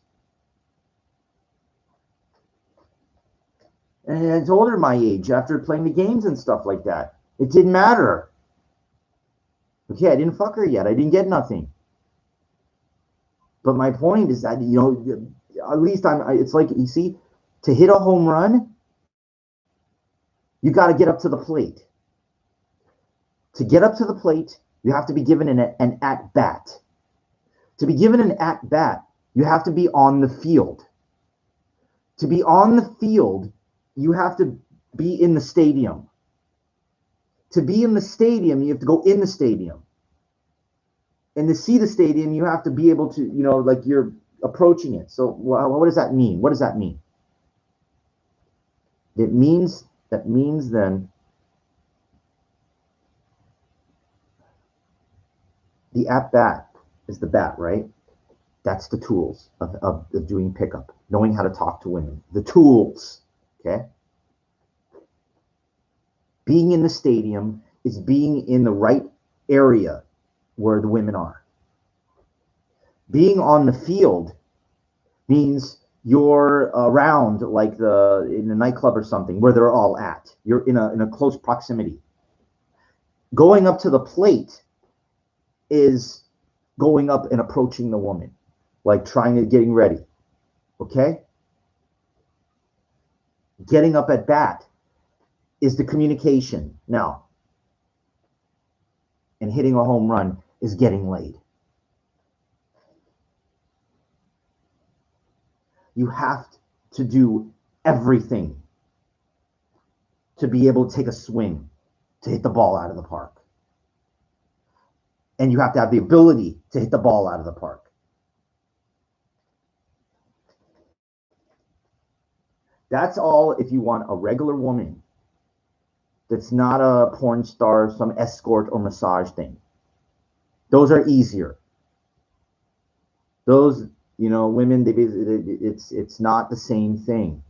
And I told her my age after playing the games and stuff like that. It didn't matter. Okay, I didn't fuck her yet. I didn't get nothing. But my point is that, at least it's like, you see, to hit a home run, you got to get up to the plate. To get up to the plate, you have to be given an at-bat. To be given an at-bat, you have to be on the field. To be on the field, you have to be in the stadium. To be in the stadium, you have to go in the stadium. And to see the stadium, you have to be able to, like you're approaching it. So what does that mean? What does that mean? That means then the at-bat is the bat, right? That's the tools of doing pickup, knowing how to talk to women. The tools, okay? Being in the stadium is being in the right area where the women are. Being on the field means you're around, like in a nightclub or something, where they're all at. You're in a close proximity. Going up to the plate is going up and approaching the woman, like getting ready. Okay? Getting up at bat is the communication now. And hitting a home run is getting laid. You have to do everything to be able to take a swing, to hit the ball out of the park. And you have to have the ability to hit the ball out of the park. That's all if you want a regular woman that's not a porn star, some escort or massage thing. Those are easier. Those, women, it's not the same thing.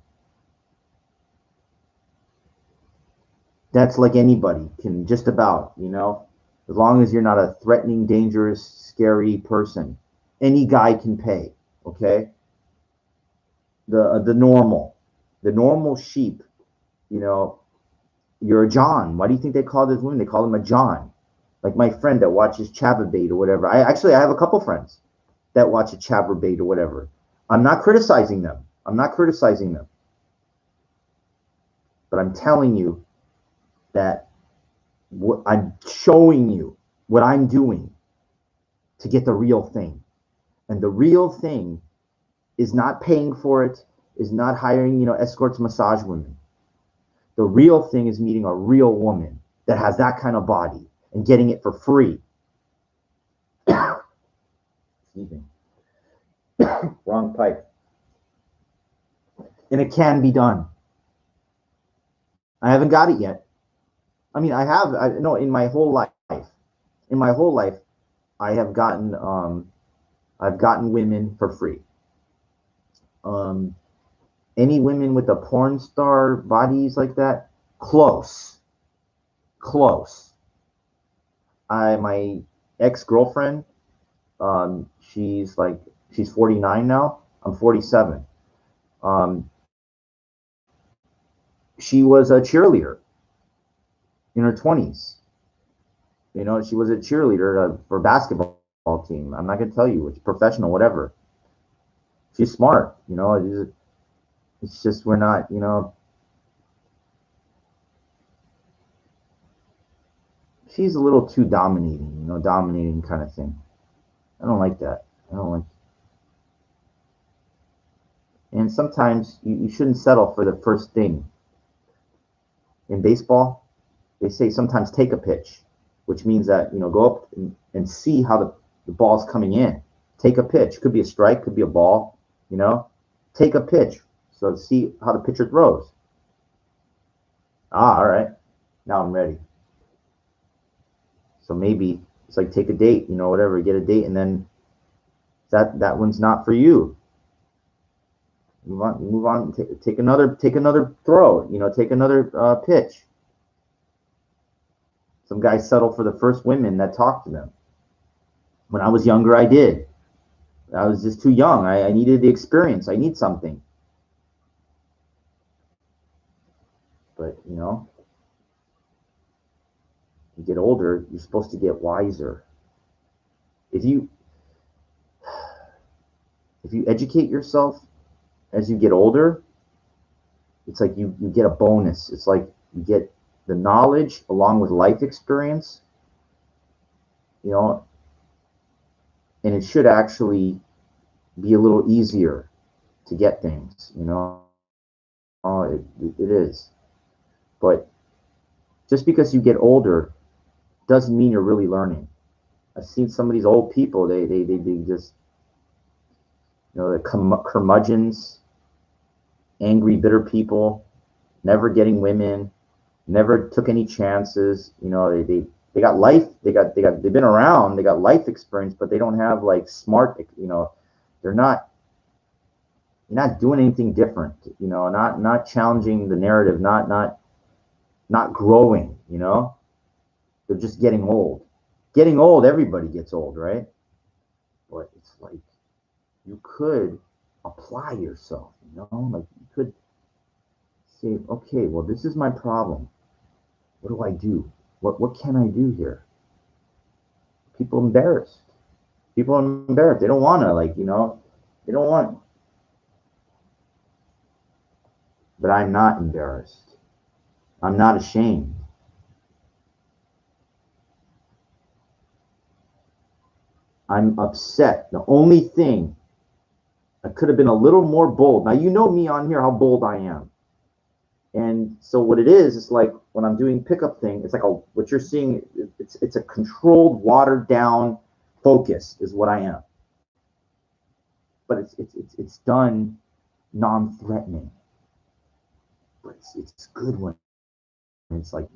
That's like anybody can just about, as long as you're not a threatening, dangerous, scary person. Any guy can pay, okay? The normal sheep, you're a John. Why do you think they call this woman? They call him a John. Like my friend that watches Chababate or whatever. I have a couple friends that watch a Chababate or whatever. I'm not criticizing them. But I'm telling you that I'm showing you what I'm doing to get the real thing. And the real thing is not paying for it, is not hiring, escorts, massage women. The real thing is meeting a real woman that has that kind of body and getting it for free. Excuse me. Wrong pipe. And it can be done. I haven't got it yet. I mean, no, in my whole life, I have I've gotten women for free. Any women with a porn star bodies like that, close. My ex-girlfriend, she's 49 now. I'm 47. She was a cheerleader in her 20s. She was a cheerleader for a basketball team. I'm not gonna tell you, it's professional, whatever. She's smart. It's just we're not. She's a little too dominating. Dominating kind of thing. I don't like that. I don't like. And sometimes you shouldn't settle for the first thing. In baseball, they say sometimes take a pitch, which means that go up and see how the ball's coming in. Take a pitch. Could be a strike, could be a ball. Take a pitch. So see how the pitcher throws. All right. Now I'm ready. So maybe it's like take a date, whatever, get a date, and then that one's not for you. Move on. Take another throw. Take another pitch. Some guys settle for the first women that talk to them. When I was younger, I did. I was just too young. I needed the experience. I need something. But you get older, you're supposed to get wiser. If you educate yourself as you get older, it's like you get a bonus. It's like you get the knowledge along with life experience, and it should actually be a little easier to get things, it is. But just because you get older doesn't mean you're really learning. I've seen some of these old people, they just, the curmudgeons, angry, bitter people, never getting women, never took any chances. They got life, they've been around, they got life experience, but they don't have smart, they're not doing anything different, not challenging the narrative, not growing, they're just getting old. Getting old, everybody gets old, right? But it's like you could apply yourself, like you could say, okay, well, this is my problem. What do I do? What can I do here? People are embarrassed. They don't want to, they don't want. But I'm not embarrassed. I'm not ashamed. I'm upset. The only thing, I could have been a little more bold. Now, you know me on here, how bold I am. And so what it is, it's like when I'm doing pickup thing, it's like what you're seeing, it's a controlled, watered down focus is what I am. But it's done non-threatening. But it's good when it's like,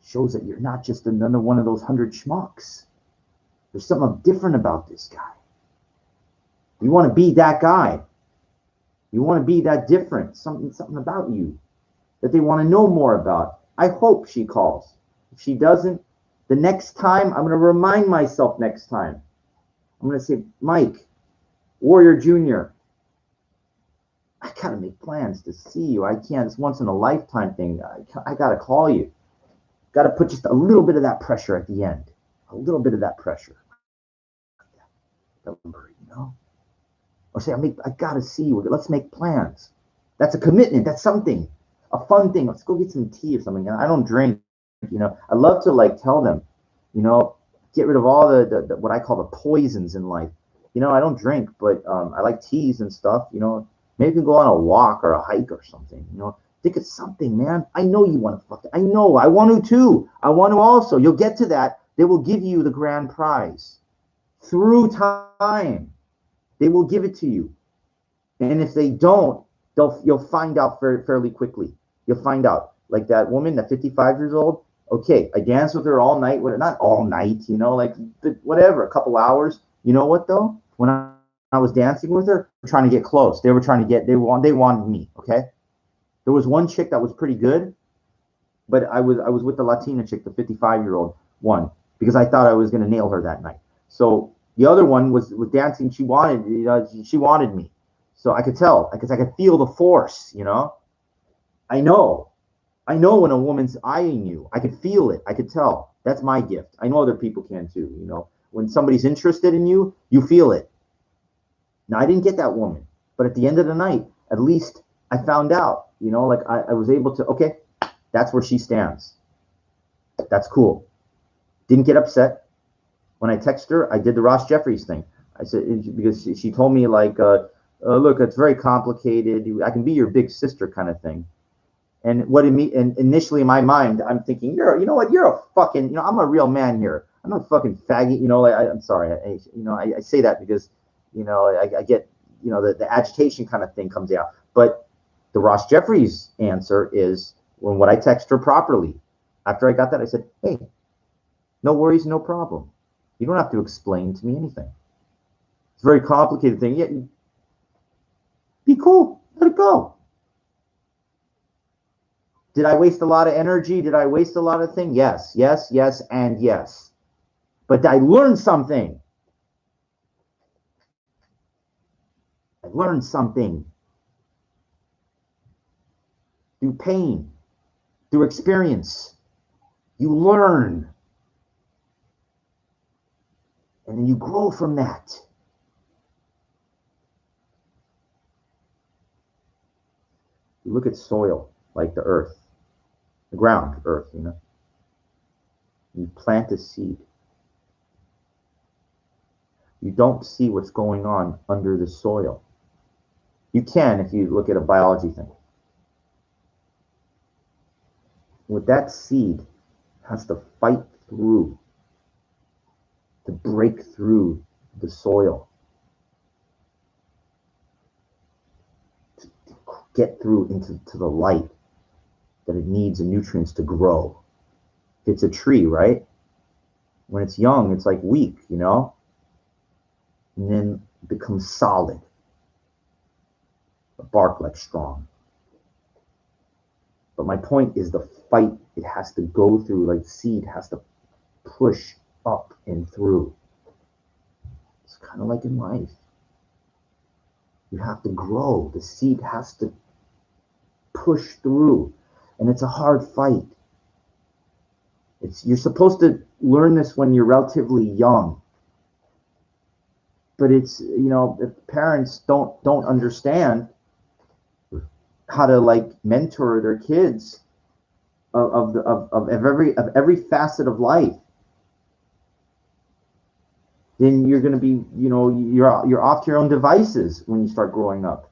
shows that you're not just another one of those 100 schmucks. There's something different about this guy. You want to be that guy. You want to be that different. Something about you that they want to know more about. I hope she calls. If she doesn't, the next time, I'm going to remind myself next time. I'm going to say, Mike, Warrior Jr., I got to make plans to see you. I can't. It's once in a lifetime thing. I got to call you. Got to put just a little bit of that pressure at the end. A little bit of that pressure. Or say, I got to see you. Let's make plans. That's a commitment. That's something. A fun thing. Let's go get some tea or something. I don't drink. I love to tell them, get rid of all the what I call the poisons in life. I don't drink, but I like teas and stuff. Maybe we can go on a walk or a hike or something. Think of something, man. I know you want to fuck. I know. I want to too. I want to also. You'll get to that. They will give you the grand prize through time. They will give it to you. And if they don't, you'll find out fairly quickly. You'll find out. Like that woman, that 55 years old. Okay, I danced with her all night. Not all night, like whatever, a couple hours. You know what though? When I was dancing with her, trying to get close. They were trying to get. They wanted me. Okay. There was one chick that was pretty good, but I was with the Latina chick, the 55-year-old one, because I thought I was gonna nail her that night. So the other one was dancing. She wanted me. So I could tell because I could feel the force. I know. I know when a woman's eyeing you. I could feel it. I could tell. That's my gift. I know other people can too. When somebody's interested in you, you feel it. Now I didn't get that woman, but at the end of the night, at least I found out. Like I was able to. Okay, that's where she stands. That's cool. Didn't get upset when I texted her. I did the Ross Jeffries thing. I said because she told me like, look, it's very complicated. I can be your big sister kind of thing. And and initially in my mind, I'm thinking, you know what, you're a fucking, I'm a real man here. I'm not a fucking faggot. I'm sorry. I say that because, I get, the agitation kind of thing comes out. But the Ross Jeffries answer is when I text her properly. After I got that, I said, hey, no worries, no problem. You don't have to explain to me anything. It's a very complicated thing. Yeah, be cool. Let it go. Did I waste a lot of energy? Did I waste a lot of things? Yes, yes, yes, and yes. But I learned something. I learned something through pain, through experience. You learn. And then you grow from that. You look at soil, like the earth, the ground, earth, You plant a seed. You don't see what's going on under the soil. You can if you look at a biology thing. What that seed has to fight through to break through the soil, to get through into the light that it needs the nutrients to grow. It's a tree, right? When it's young, it's like weak, and then it becomes solid. The bark like strong. But my point is the fight it has to go through, like seed has to push up and through. It's kind of like in life. You have to grow. The seed has to push through. And it's a hard fight. You're supposed to learn this when you're relatively young. But it's, if parents don't understand how to like mentor their kids of every facet of life, then you're going to be, you're off to your own devices when you start growing up.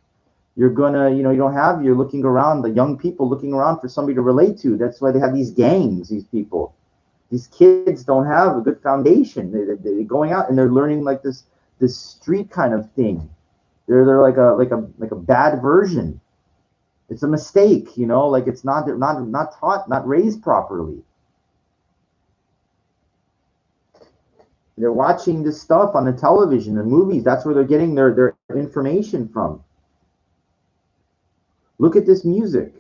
You're gonna, you're looking around, the young people looking around for somebody to relate to. That's why they have these gangs, these people. These kids don't have a good foundation. They're going out and they're learning like this street kind of thing. They're like a bad version. It's a mistake, like it's not taught, not raised properly. They're watching this stuff on the television, the movies. That's where they're getting their information from. Look at this music.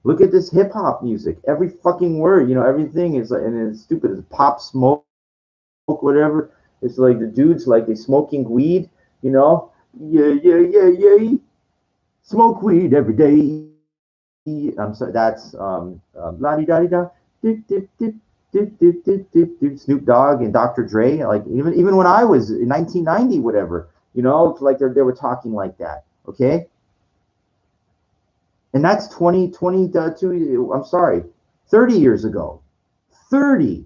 Look at this hip hop music. Every fucking word, everything is like, and it's stupid. It's pop, smoke, whatever. It's like the dudes like they smoking weed, Yeah, yeah, yeah, yeah. Smoke weed every day. I'm sorry. That's la di da di da. Snoop Dogg and Dr. Dre. Like even when I was in 1990, whatever, it's like they were talking like that. Okay. And that's 22, I'm sorry, 30 years ago. 30.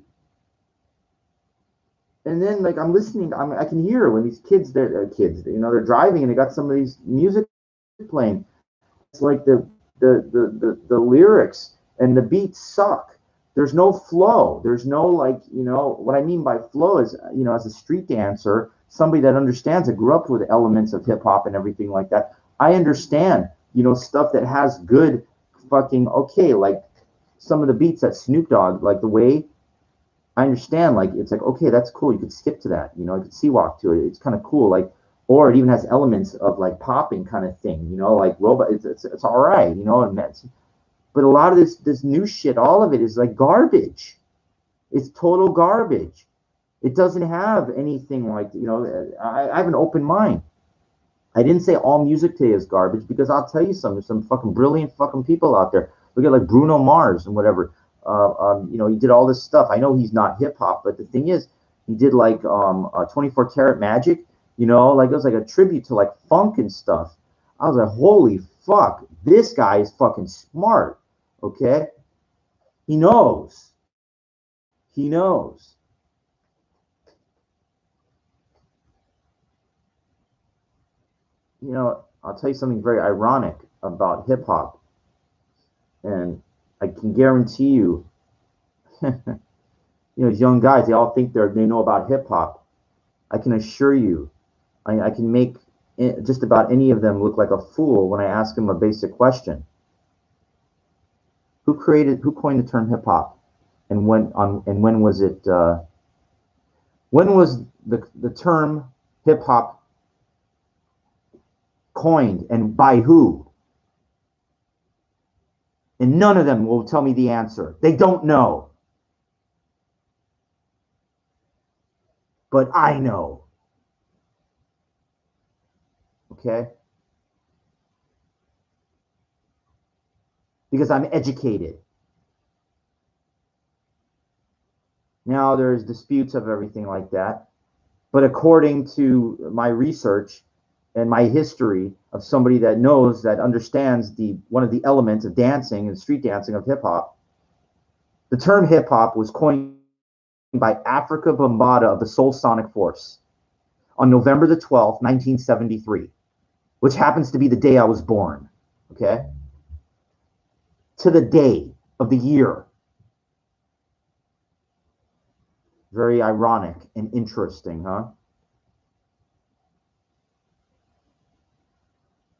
And then like I'm listening, I can hear when these kids, they're kids, they're driving and they got some of these music playing. It's like the lyrics and the beats suck. There's no flow. There's no like, what I mean by flow is, as a street dancer, somebody that understands, that grew up with elements of hip hop and everything like that. I understand, stuff that has good fucking okay, like some of the beats that Snoop Dogg, like the way I understand, like it's like okay, that's cool. You could skip to that, you could sea walk to it. It's kind of cool, like, or it even has elements of like popping kind of thing, like robot. It's all right, and that's. But a lot of this new shit, all of it is like garbage. It's total garbage. It doesn't have anything like I have an open mind. I didn't say all music today is garbage because I'll tell you something. There's some fucking brilliant fucking people out there. Look at like Bruno Mars and whatever. He did all this stuff. I know he's not hip hop, but the thing is, he did like 24 Karat Magic. Like it was like a tribute to like funk and stuff. I was like, holy fuck, this guy is fucking smart. Okay, he knows. He knows. I'll tell you something very ironic about hip hop, and I can guarantee you, these young guys, they all think they know about hip hop. I can assure you, I can make just about any of them look like a fool when I ask them a basic question. Who coined the term hip hop, and when was it? When was the term hip hop coined, and by who? And none of them will tell me the answer. They don't know, but I know. Okay, because I'm educated. Now there's disputes of everything like that. But according to my research and my history of somebody that knows, that understands the one of the elements of dancing and street dancing of hip hop, the term hip hop was coined by Africa Bambaataa of the Soul Sonic Force on November the 12th, 1973, which happens to be the day I was born. Okay? To the day of the year. Very ironic and interesting, huh?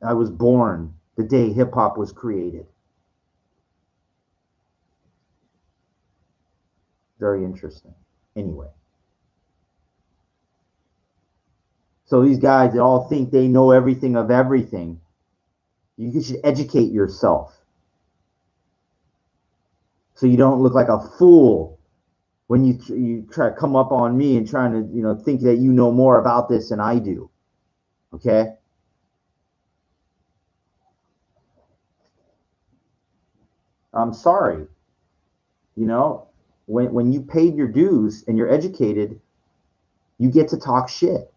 I was born the day hip hop was created. Very interesting. Anyway. So these guys that all think they know everything of everything, you should educate yourself so you don't look like a fool when you try to come up on me and trying to think that you know more about this than I do. Okay? I'm sorry. When you paid your dues and you're educated, you get to talk shit.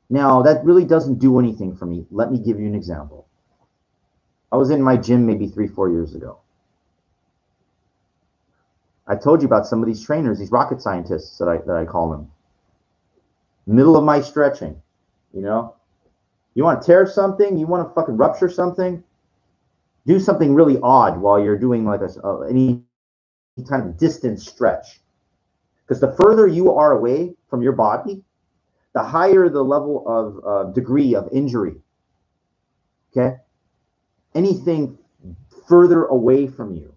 Now, that really doesn't do anything for me. Let me give you an example. I was in my gym maybe 3, 4 years ago. I told you about some of these trainers, these rocket scientists that I call them. Middle of my stretching, you want to tear something, you want to fucking rupture something, do something really odd while you're doing like any kind of distance stretch. Because the further you are away from your body, the higher the level of degree of injury. Okay? Anything further away from you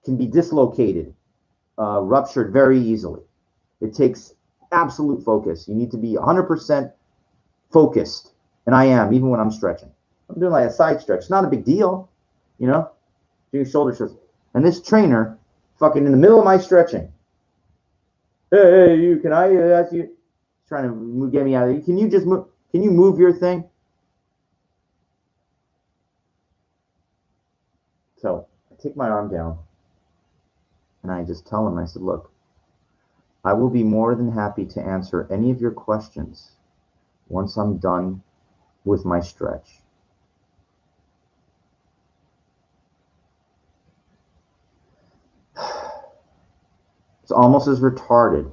can be dislocated, ruptured very easily. It takes absolute focus. You need to be 100% focused. And I am, even when I'm stretching. I'm doing like a side stretch. Not a big deal, doing shoulder stretch. And this trainer, fucking in the middle of my stretching, hey, you, can I ask you? Trying to get me out of here. Can you just move? Can you move your thing? So I take my arm down and I just tell him, I said, look, I will be more than happy to answer any of your questions once I'm done with my stretch. It's almost as retarded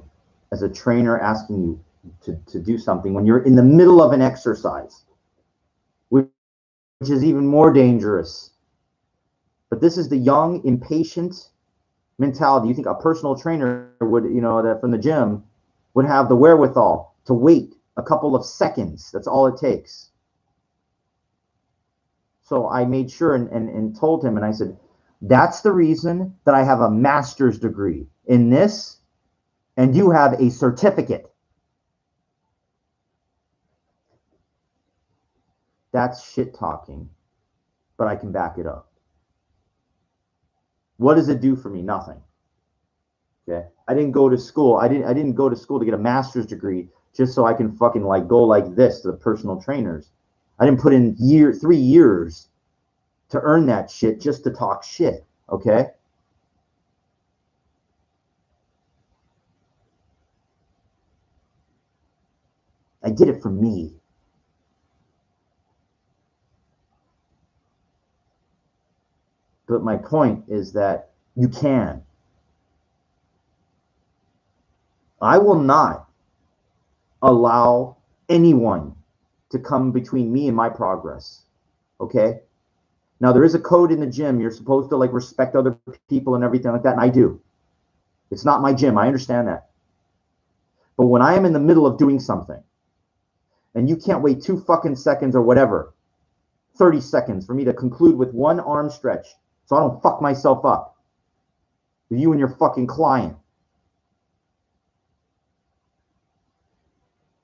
as a trainer asking you to do something when you're in the middle of an exercise, which is even more dangerous. But this is the young, impatient mentality. You think a personal trainer would, that from the gym would have the wherewithal to wait a couple of seconds. That's all it takes. So I made sure and told him, and I said, that's the reason that I have a master's degree in this, and you have a certificate. That's shit talking, but I can back it up. What does it do for me? Nothing. Okay. I didn't go to school. I didn't go to school to get a master's degree just so I can fucking like go like this to the personal trainers. I didn't put in 3 years to earn that shit just to talk shit. Okay. I did it for me. But my point is that you can. I will not allow anyone to come between me and my progress. Okay? Now, there is a code in the gym. You're supposed to like respect other people and everything like that, and I do. It's not my gym. I understand that. But when I am in the middle of doing something and you can't wait 2 fucking seconds or whatever, 30 seconds for me to conclude with one arm stretch so I don't fuck myself up with you and your fucking client,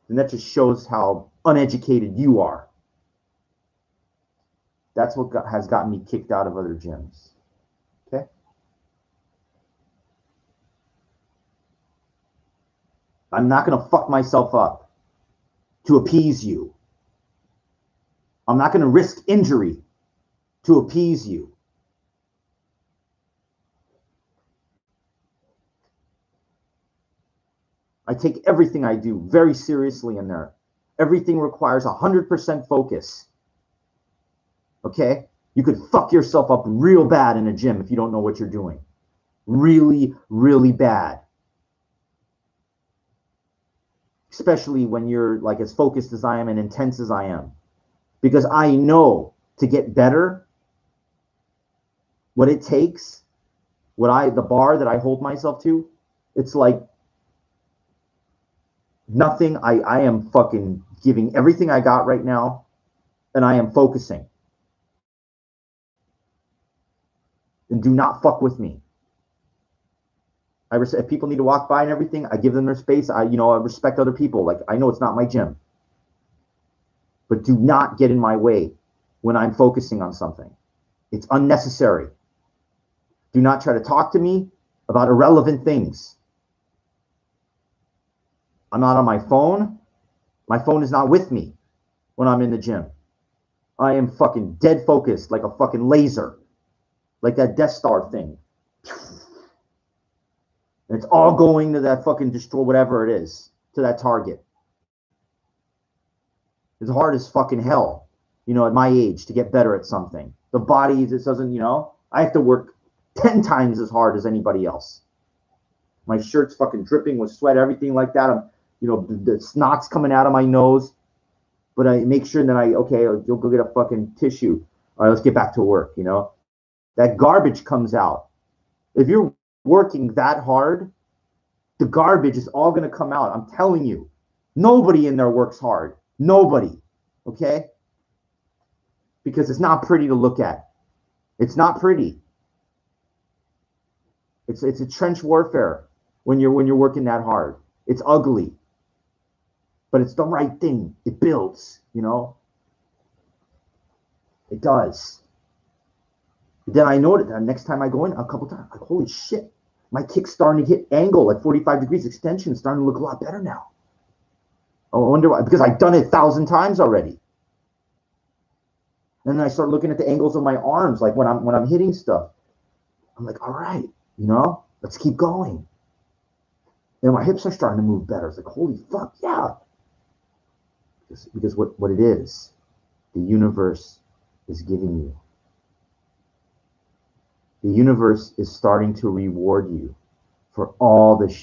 then that just shows how uneducated you are. That's what has gotten me kicked out of other gyms. Okay? I'm not going to fuck myself up to appease you. I'm not going to risk injury to appease you. I take everything I do very seriously in there. Everything requires 100% focus. Okay? You could fuck yourself up real bad in a gym if you don't know what you're doing. Really, really bad. Especially when you're like as focused as I am and intense as I am. Because I know to get better, what it takes, the bar that I hold myself to, it's like nothing. I am fucking giving everything I got right now, and I am focusing. And do not fuck with me. If people need to walk by and everything, I give them their space. I respect other people. Like, I know it's not my gym. But do not get in my way when I'm focusing on something. It's unnecessary. Do not try to talk to me about irrelevant things. I'm not on my phone. My phone is not with me when I'm in the gym. I am fucking dead focused like a fucking laser. Like that Death Star thing. And it's all going to that fucking destroy whatever it is, to that target. It's hard as fucking hell, at my age to get better at something. The body just doesn't, I have to work 10 times as hard as anybody else. My shirt's fucking dripping with sweat, everything like that. I'm, the snot's coming out of my nose. But I make sure that you'll go get a fucking tissue. All right, let's get back to work, That garbage comes out. If you're working that hard, the garbage is all going to come out. I'm telling you. Nobody in there works hard. Nobody. Okay? Because it's not pretty to look at. It's not pretty. It's a trench warfare when you're working that hard. It's ugly. But it's the right thing. It builds, It does. Then I noticed that next time I go in a couple times, like, holy shit, my kick's starting to hit angle at 45 degrees extension, starting to look a lot better now. Oh, I wonder why, because I've done it 1,000 times already. And then I start looking at the angles of my arms, like when I'm hitting stuff. I'm like, all right, let's keep going. And my hips are starting to move better. It's like, holy fuck, yeah. Because what it is, the universe is giving you. The universe is starting to reward you for all the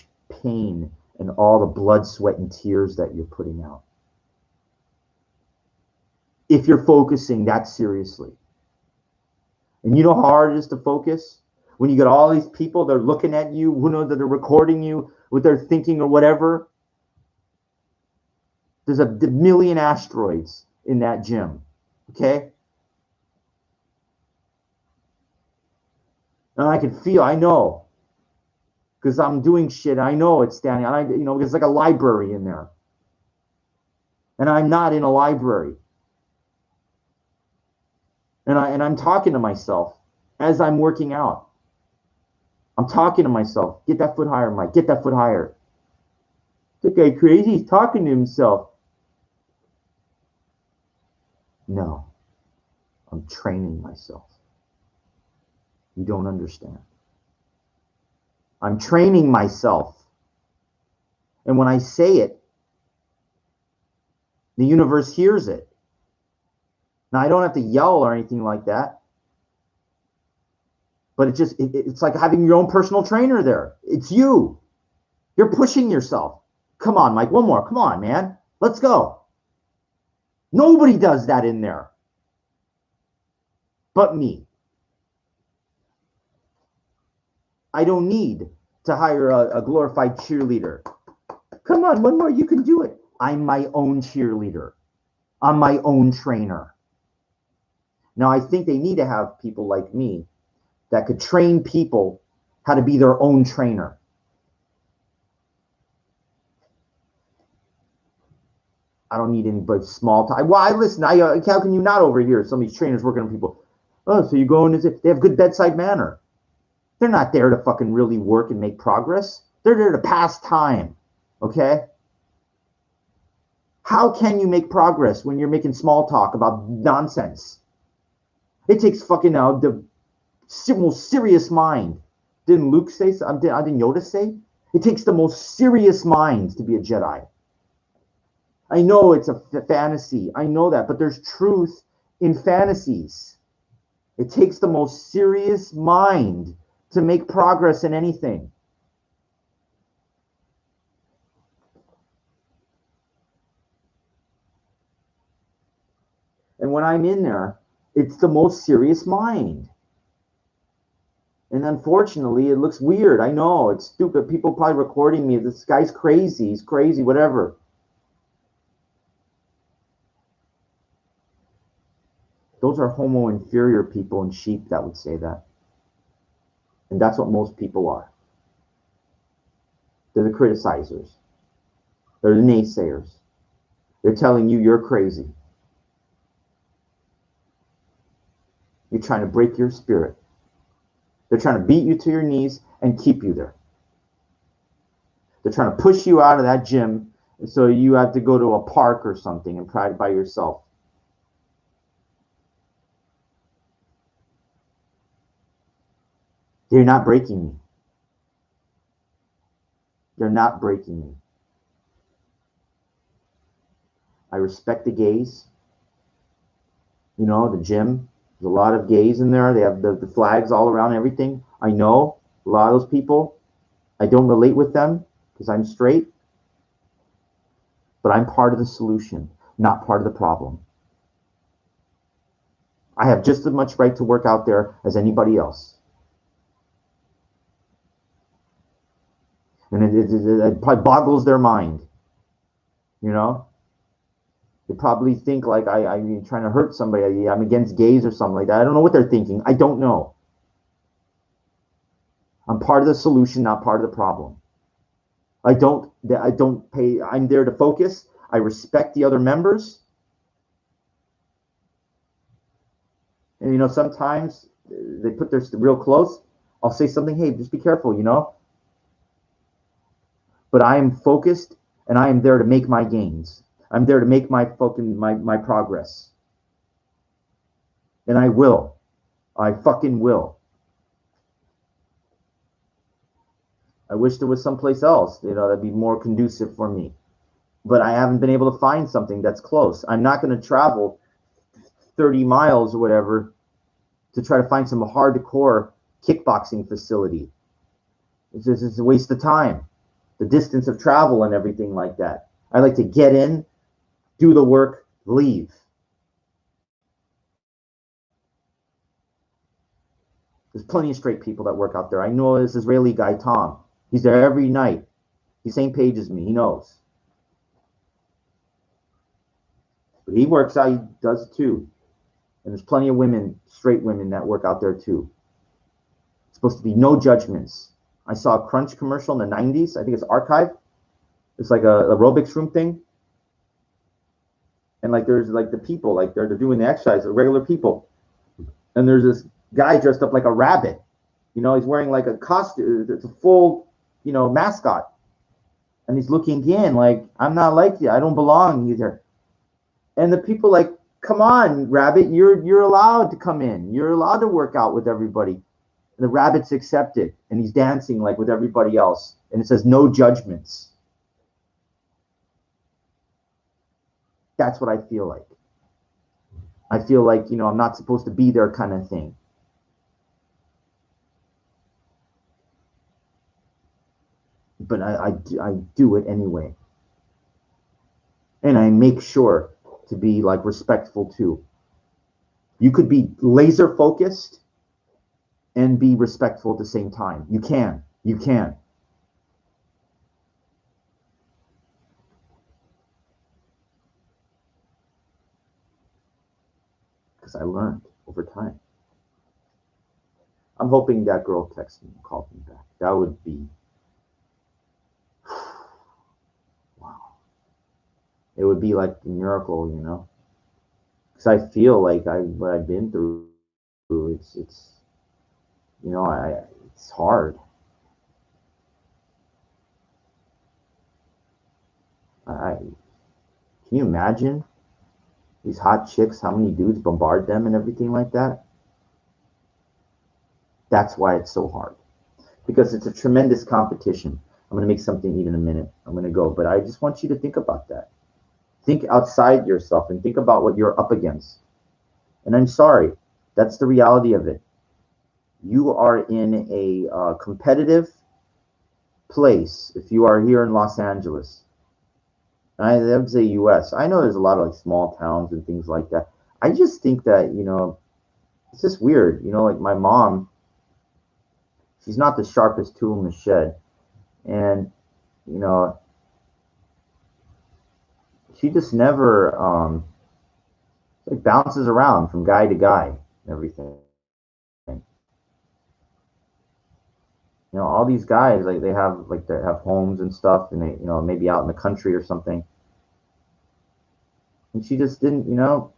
pain and all the blood, sweat, and tears that you're putting out. If you're focusing that seriously. And you know how hard it is to focus? When you got all these people that are looking at you, who know that they're recording you, what they're thinking or whatever. There's a million asteroids in that gym. Okay? And I can feel, I know. Because I'm doing shit. I know it's standing. It's like a library in there. And I'm not in a library. And I'm talking to myself as I'm working out. I'm talking to myself. Get that foot higher, Mike. Get that foot higher. This guy crazy. He's talking to himself. No. I'm training myself. You don't understand. I'm training myself. And when I say it, the universe hears it. Now, I don't have to yell or anything like that. But it's like having your own personal trainer there. It's you. You're pushing yourself. Come on, Mike, one more. Come on, man. Let's go. Nobody does that in there. But me. I don't need to hire a glorified cheerleader. Come on, one more. You can do it. I'm my own cheerleader. I'm my own trainer. Now, I think they need to have people like me that could train people how to be their own trainer. I don't need anybody small time. Well, listen, how can you not overhear some of these trainers working on people? Oh, so you go in, they have good bedside manner. They're not there to fucking really work and make progress. They're there to pass time, okay? How can you make progress when you're making small talk about nonsense? It takes fucking the most serious mind. Didn't Luke say so? Didn't Yoda say? It takes the most serious mind to be a Jedi. I know it's a fantasy. I know that. But there's truth in fantasies. It takes the most serious mind to make progress in anything. And when I'm in there, it's the most serious mind. And unfortunately, it looks weird. I know, it's stupid. People probably recording me. This guy's crazy. He's crazy, whatever. Those are homo inferior people and sheep that would say that. And that's what most people are. They're the criticizers. They're the naysayers. They're telling you you're crazy. You're trying to break your spirit. They're trying to beat you to your knees and keep you there. They're trying to push you out of that gym so you have to go to a park or something and try it by yourself. They're not breaking me. They're not breaking me. I respect the gays. You know, the gym. There's a lot of gays in there. They have the flags all around everything. I know a lot of those people. I don't relate with them because I'm straight. But I'm part of the solution, not part of the problem. I have just as much right to work out there as anybody else. And it probably boggles their mind. You know? They probably think like I'm trying to hurt somebody. I'm against gays or something like that. I don't know what they're thinking. I don't know. I'm part of the solution, not part of the problem. I don't pay. I'm there to focus. I respect the other members. And, you know, sometimes they put their real close. I'll say something, hey, just be careful, you know. But I am focused, and I am there to make my gains. I'm there to make my progress. And I will. I fucking will. I wish there was someplace else, you know, that'd be more conducive for me. But I haven't been able to find something that's close. I'm not going to travel 30 miles or whatever to try to find some hardcore kickboxing facility. It's a waste of time. The distance of travel and everything like that. I like to get in, do the work, leave. There's plenty of straight people that work out there. I know this Israeli guy, Tom. He's there every night. He's same page as me. He knows. But he works out, he does it too. And there's plenty of women, straight women, that work out there too. It's supposed to be no judgments. I saw a Crunch commercial in the 90s. I think it's Archive. It's like a aerobics room thing. And like there's like the people, like they're doing the exercise, the regular people. And there's this guy dressed up like a rabbit. You know, he's wearing like a costume. It's a full, you know, mascot. And he's looking in like, I'm not like you. I don't belong either. And the people like, come on, rabbit, you're allowed to come in. You're allowed to work out with everybody. And the rabbit's accepted, and he's dancing like with everybody else. And it says no judgments. That's what I feel like. I feel like, you know, I'm not supposed to be there kind of thing. But I do it anyway. And I make sure to be like respectful too. You could be laser focused and be respectful at the same time. You can. You can. Because I learned over time. I'm hoping that girl texts me and calls me back. That would be wow. It would be like a miracle, you know. Because I feel like what I've been through. It's you know it's hard. I can you imagine these hot chicks? How many dudes bombard them and everything like that? That's why it's so hard. Because it's a tremendous competition. I'm going to make something eat in a minute. I'm going to go. But I just want you to think about that. Think outside yourself and think about what you're up against. And I'm sorry, that's the reality of it. You are in a competitive place if you are here in Los Angeles. I would say US. I know there's a lot of like small towns and things like that. I just think that, you know, it's just weird. You know, like my mom, she's not the sharpest tool in the shed. And, you know, she just never like bounces around from guy to guy and everything. You know, all these guys like they have homes and stuff, and they, you know, maybe out in the country or something. And she just didn't, you know,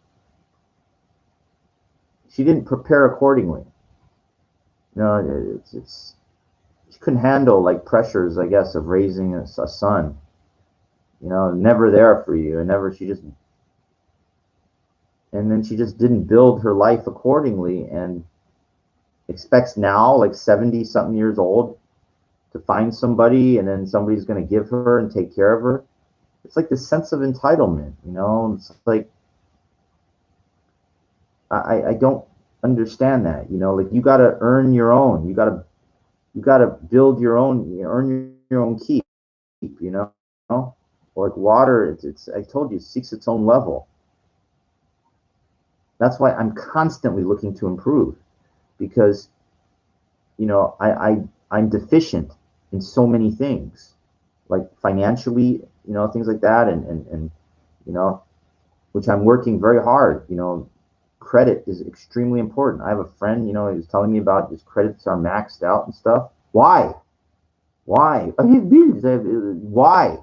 she didn't prepare accordingly. You know, it's she couldn't handle like pressures, I guess, of raising a son. You know, never there for you, and never she just, and then she just didn't build her life accordingly, and expects now, like 70 something years old, to find somebody, and then somebody's going to give her and take care of her. It's like this sense of entitlement, you know. It's like I don't understand that, you know. Like you got to earn your own. You got to build your own, earn your own keep, you know. Like water, it's I told you, it seeks its own level. That's why I'm constantly looking to improve, because you know I'm deficient in so many things, like financially, you know, things like that, and you know, which I'm working very hard. You know, credit is extremely important. I have a friend, you know, he was telling me about his credits are maxed out and stuff. Why? Why? I mean, why?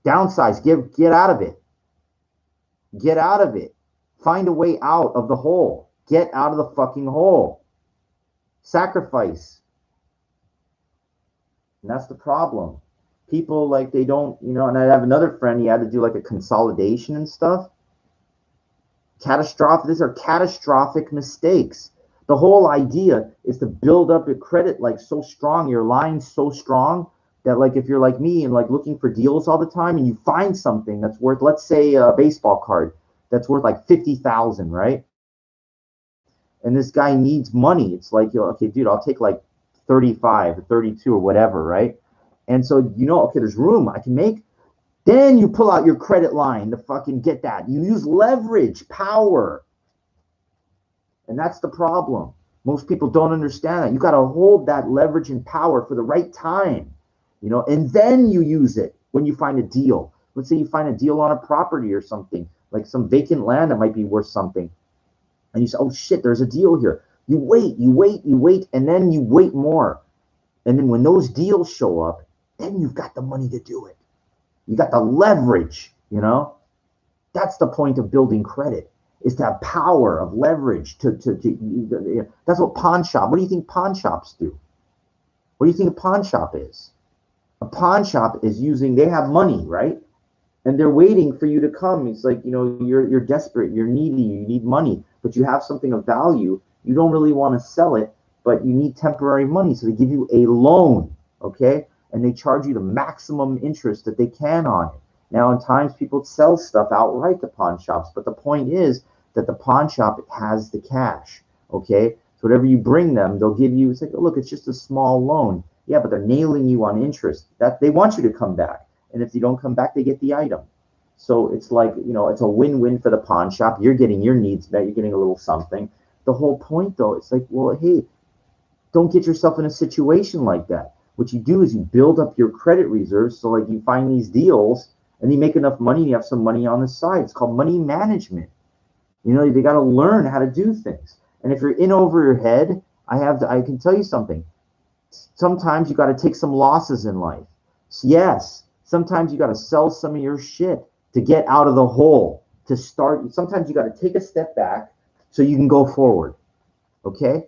Downsize. Get out of it. Get out of it. Find a way out of the hole. Get out of the fucking hole. Sacrifice. And that's the problem. People like they don't, you know, and I have another friend, he had to do like a consolidation and stuff. Catastrophic, these are catastrophic mistakes. The whole idea is to build up your credit like so strong, your line's so strong that like if you're like me and like looking for deals all the time and you find something that's worth, let's say a baseball card that's worth like 50,000, right? And this guy needs money. It's like, you know, okay, dude, I'll take like 35 or 32 or whatever, right? And so, okay, there's room I can make. Then you pull out your credit line to fucking get that. You use leverage, power. And that's the problem. Most people don't understand that. You got to hold that leverage and power for the right time, and then you use it when you find a deal. Let's say you find a deal on a property or something, like some vacant land that might be worth something. And you say, oh shit, there's a deal here. You wait, and then you wait more. And then when those deals show up, then you've got the money to do it. You got the leverage, That's the point of building credit, is to have power of leverage that's what pawn shop. What do you think pawn shops do? What do you think a pawn shop is? A pawn shop is they have money, right? And they're waiting for you to come. It's like, you're desperate, you're needy, you need money, but you have something of value. You don't really want to sell it, but you need temporary money. So they give you a loan, okay? And they charge you the maximum interest that they can on it. Now, in times, people sell stuff outright to pawn shops, but the point is that the pawn shop has the cash, okay? So whatever you bring them, they'll give you, it's like, oh, look, it's just a small loan. Yeah, but they're nailing you on interest. That they want you to come back. And if you don't come back, they get the item. So it's like, it's a win-win for the pawn shop. You're getting your needs met. You're getting a little something. The whole point, though, it's like, well, hey, don't get yourself in a situation like that. What you do is you build up your credit reserves. So like you find these deals and you make enough money, you have some money on the side. It's called money management. They got to learn how to do things. And if you're in over your head, I can tell you something. Sometimes you got to take some losses in life. So yes, sometimes you got to sell some of your shit to get out of the hole, to start. Sometimes you got to take a step back so you can go forward. Okay?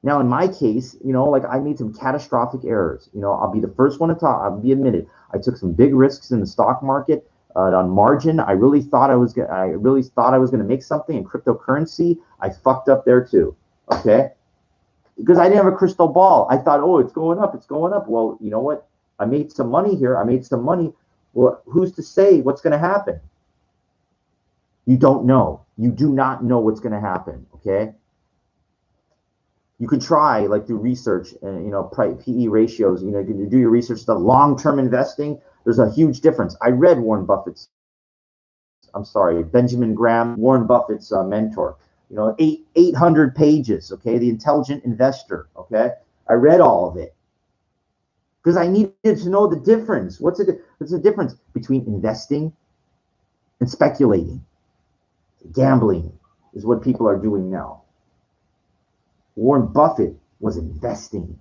Now, in my case, like I made some catastrophic errors. I'll be the first one to talk. I'll be admitted. I took some big risks in the stock market on margin. I really thought I was going to make something in cryptocurrency. I fucked up there too. Okay, because I didn't have a crystal ball. I thought, oh, it's going up, it's going up. Well, you know what? I made some money here. I made some money. Well, who's to say what's going to happen? You don't know. You do not know what's going to happen. Okay. You could try, like, do research and PE ratios. You can do your research. The long-term investing, there's a huge difference. I read Benjamin Graham, Warren Buffett's mentor. 800 pages. Okay, The Intelligent Investor. Okay, I read all of it because I needed to know the difference. What's the difference between investing and speculating? Gambling is what people are doing now. Warren Buffett was investing.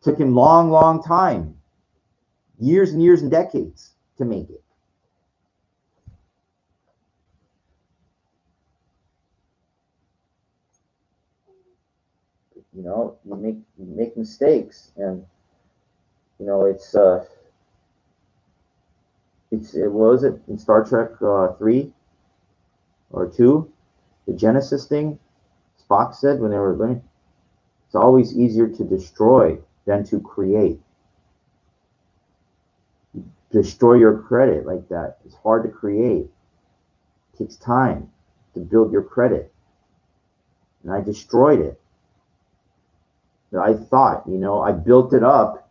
Took him long time, years and years and decades to make it. You make mistakes, and it's what was it in Star Trek 3 or 2, the Genesis thing? Spock said when they were learning, it's always easier to destroy than to create. Destroy your credit like that. It's hard to create. It takes time to build your credit. And I destroyed it. I thought, I built it up,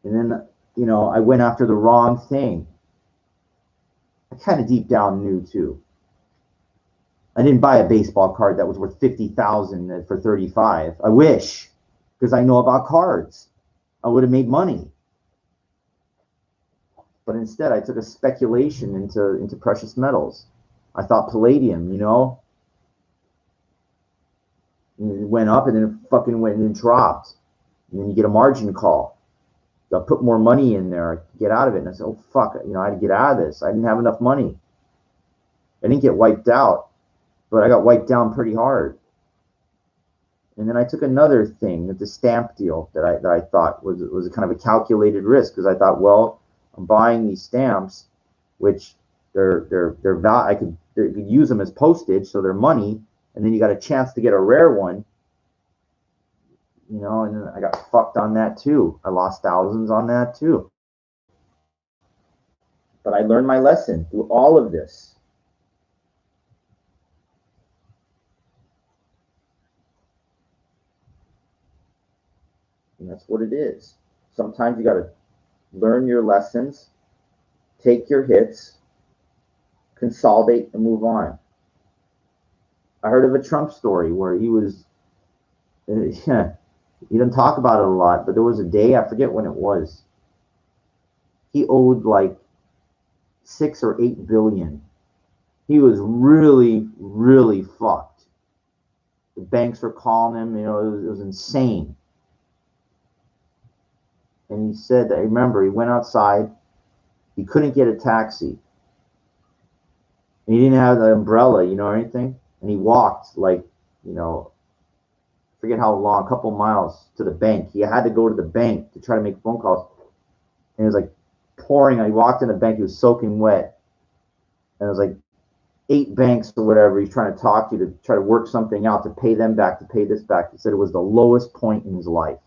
and then, I went after the wrong thing. I kind of deep down knew too. I didn't buy a baseball card that was worth $50,000 for $35,000. I wish, because I know about cards. I would have made money. But instead, I took a speculation into precious metals. I thought palladium, it went up and then it fucking went and dropped. And then you get a margin call. I put more money in there to get out of it. And I said, oh, fuck, I had to get out of this. I didn't have enough money. I didn't get wiped out, but I got wiped down pretty hard. And then I took another thing, the stamp deal that I thought was a kind of a calculated risk, because I thought, well, I'm buying these stamps, which I could use them as postage, so they're money, and then you got a chance to get a rare one, and then I got fucked on that too. I lost thousands on that too. But I learned my lesson through all of this. And that's what it is. Sometimes you got to learn your lessons, take your hits, consolidate, and move on. I heard of a Trump story where he was, yeah, he didn't talk about it a lot, but there was a day, I forget when it was, he owed like 6 or 8 billion. He was really, really fucked. The banks were calling him, it was insane. And he said that, I remember, he went outside, he couldn't get a taxi. And he didn't have the umbrella, or anything. And he walked like, forget how long, a couple miles to the bank. He had to go to the bank to try to make phone calls. And it was like pouring. He walked in the bank, he was soaking wet. And it was like 8 banks or whatever he's trying to talk to try to work something out, to pay them back, to pay this back. He said it was the lowest point in his life.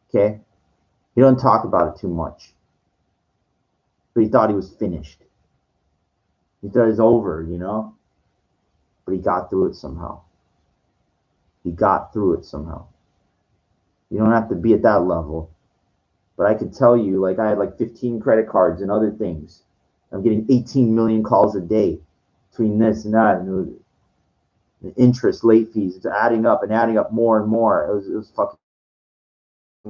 Okay? He doesn't talk about it too much. But he thought he was finished. He thought it was over, But he got through it somehow. He got through it somehow. You don't have to be at that level. But I could tell you, like, I had like 15 credit cards and other things. I'm getting 18 million calls a day between this and that, and the interest, late fees. It's adding up and adding up more and more. It was fucking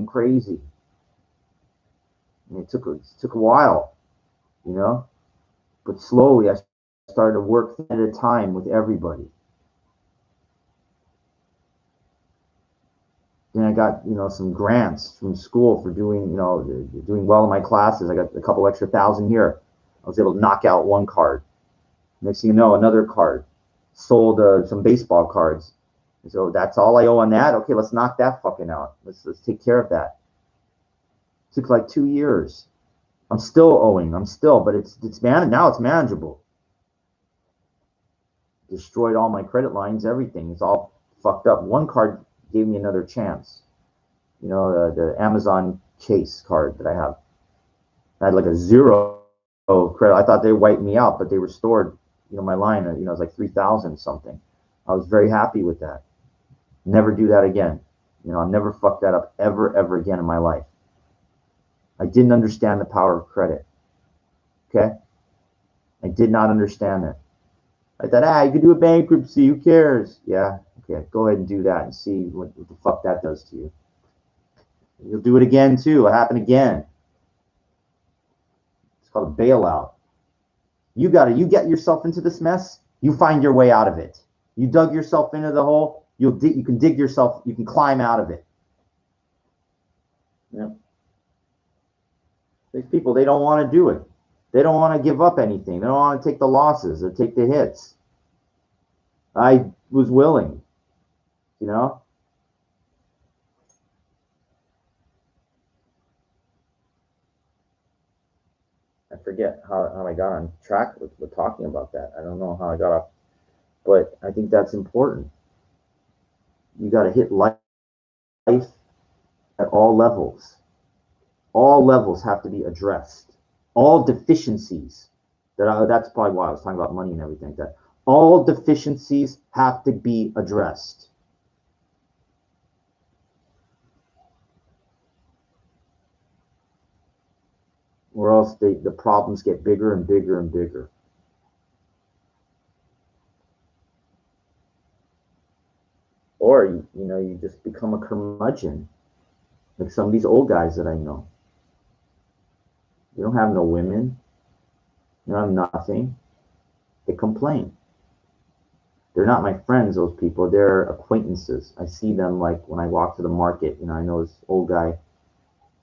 crazy. And it took a while, But slowly I started to work at a time with everybody. Then I got, some grants from school for doing well in my classes. I got a couple extra thousand here. I was able to knock out one card. Next thing you know, another card. Sold some baseball cards. And so that's all I owe on that. Okay, let's knock that fucking out. Let's take care of that. It took like 2 years. I'm still owing. But it's now it's manageable. Destroyed all my credit lines, everything. It's all fucked up. One card gave me another chance. The Amazon Chase card that I have. I had like a 0 credit. I thought they wiped me out, but they restored, my line. It was like 3,000 something. I was very happy with that. Never do that again. I'll never fuck that up ever again in my life. I didn't understand the power of credit. Okay? I did not understand it. I thought, you could do a bankruptcy. Who cares? Yeah. Okay. Go ahead and do that and see what the fuck that does to you. You'll do it again too. It'll happen again. It's called a bailout. You get yourself into this mess. You find your way out of it. You dug yourself into the hole. You can dig yourself. You can climb out of it. Yeah. These people, they don't want to do it. They don't want to give up anything. They don't want to take the losses or take the hits. I was willing, I forget how I got on track with talking about that. I don't know how I got off, but I think that's important. You got to hit life at all levels. All levels have to be addressed. All deficiencies. That's probably why I was talking about money and everything like that. All deficiencies have to be addressed. Or else the problems get bigger and bigger and bigger. Or you just become a curmudgeon, like some of these old guys that I know. They don't have no women. They don't have nothing. They complain. They're not my friends, those people. They're acquaintances. I see them like when I walk to the market. I know this old guy,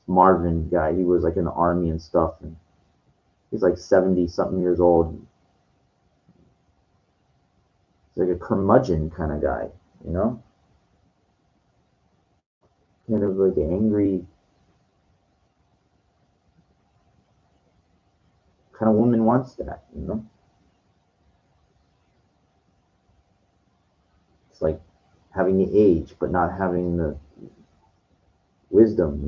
Marvin guy. He was like in the army and stuff, and he's like 70 something years old. He's like a curmudgeon kind of guy, kind of like an angry kind of woman wants that. It's like having the age but not having the wisdom.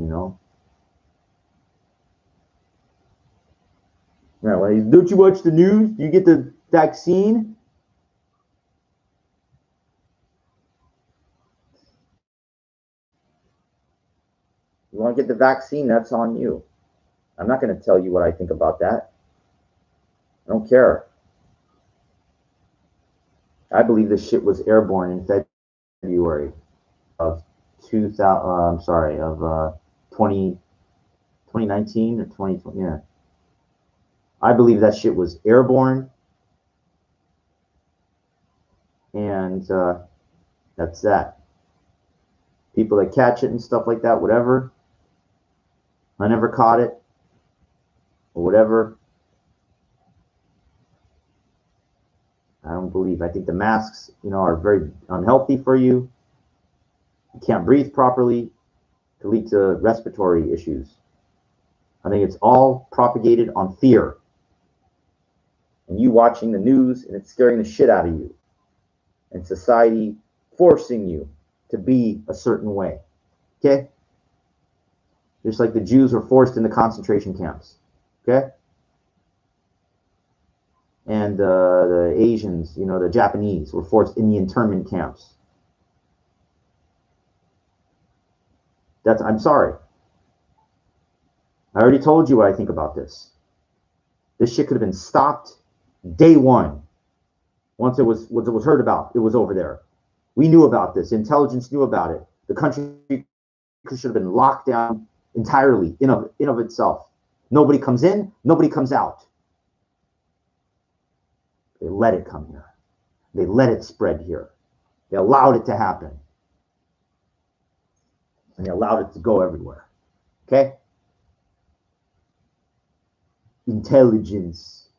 Right, well, don't you watch the news? You get the vaccine? You want to get the vaccine, that's on you. I'm not going to tell you what I think about that. I don't care. I believe this shit was airborne in February of 2000. I'm sorry, of 2019 or 2020. Yeah, I believe that shit was airborne, and that's that. People that catch it and stuff like that, whatever. I never caught it, or whatever. I don't believe. I think the masks, are very unhealthy for you. You can't breathe properly. To lead to respiratory issues. I think it's all propagated on fear. And you watching the news, and it's scaring the shit out of you. And society forcing you to be a certain way. Okay? Just like the Jews were forced into concentration camps. Okay? And the Asians, the Japanese were forced in the internment camps. I'm sorry. I already told you what I think about this. This shit could have been stopped day one. Once it was heard about, it was over there. We knew about this. Intelligence knew about it. The country should have been locked down entirely in of itself. Nobody comes in, nobody comes out. They let it come here. They let it spread here. They allowed it to happen. And they allowed it to go everywhere. Okay? Intelligence.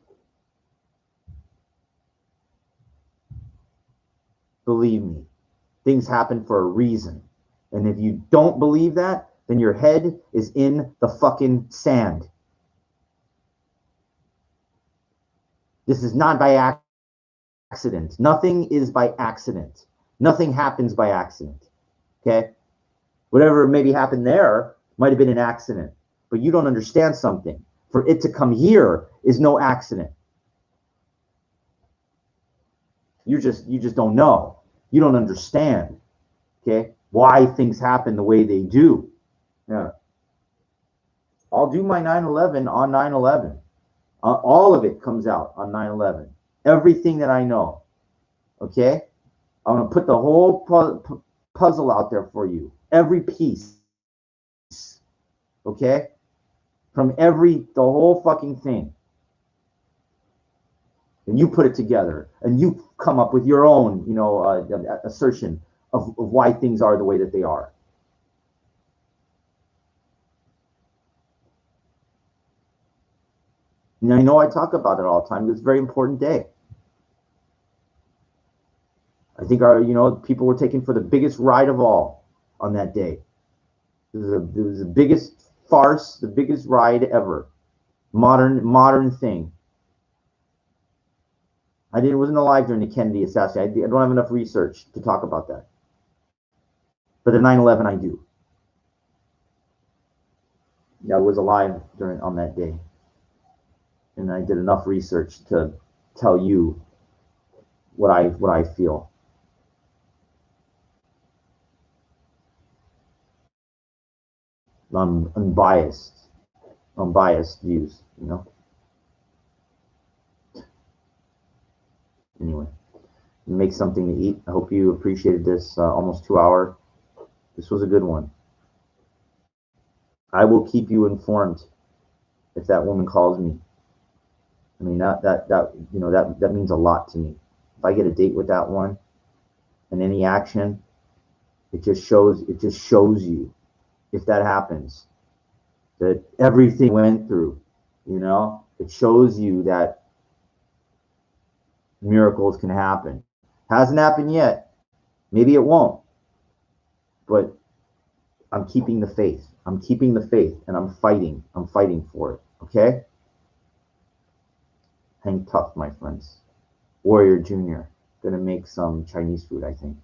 Believe me, things happen for a reason. And if you don't believe that, then your head is in the fucking sand. This is not by accident. Nothing is by accident. Nothing happens by accident. Okay? Whatever maybe happened there might have been an accident, but you don't understand something. For it to come here is no accident. You just don't know. You don't understand. Okay? Why things happen the way they do. Yeah. I'll do my 9/11 on 9/11. All of it comes out on 9/11. Everything that I know. Okay? I'm going to put the whole puzzle out there for you. Every piece. Okay? From the whole fucking thing. And you put it together. And you come up with your own, assertion of why things are the way that they are. And I know I talk about it all the time. It's a very important day. I think people were taken for the biggest ride of all on that day. It was the biggest farce, the biggest ride ever. Modern thing. I wasn't alive during the Kennedy assassination. I don't have enough research to talk about that. But the 9/11 I do. Yeah, I was alive on that day. And I did enough research to tell you what I feel. Unbiased views, Anyway, make something to eat. I hope you appreciated this almost 2 hour. This was a good one. I will keep you informed if that woman calls me. I mean that means a lot to me. If I get a date with that one and any action, it just shows you, if that happens, that everything went through, it shows you that miracles can happen. Hasn't happened yet. Maybe it won't. But I'm keeping the faith. I'm keeping the faith, and I'm fighting. I'm fighting for it. Okay? Hang tough, my friends. Warrior Jr. Gonna make some Chinese food, I think.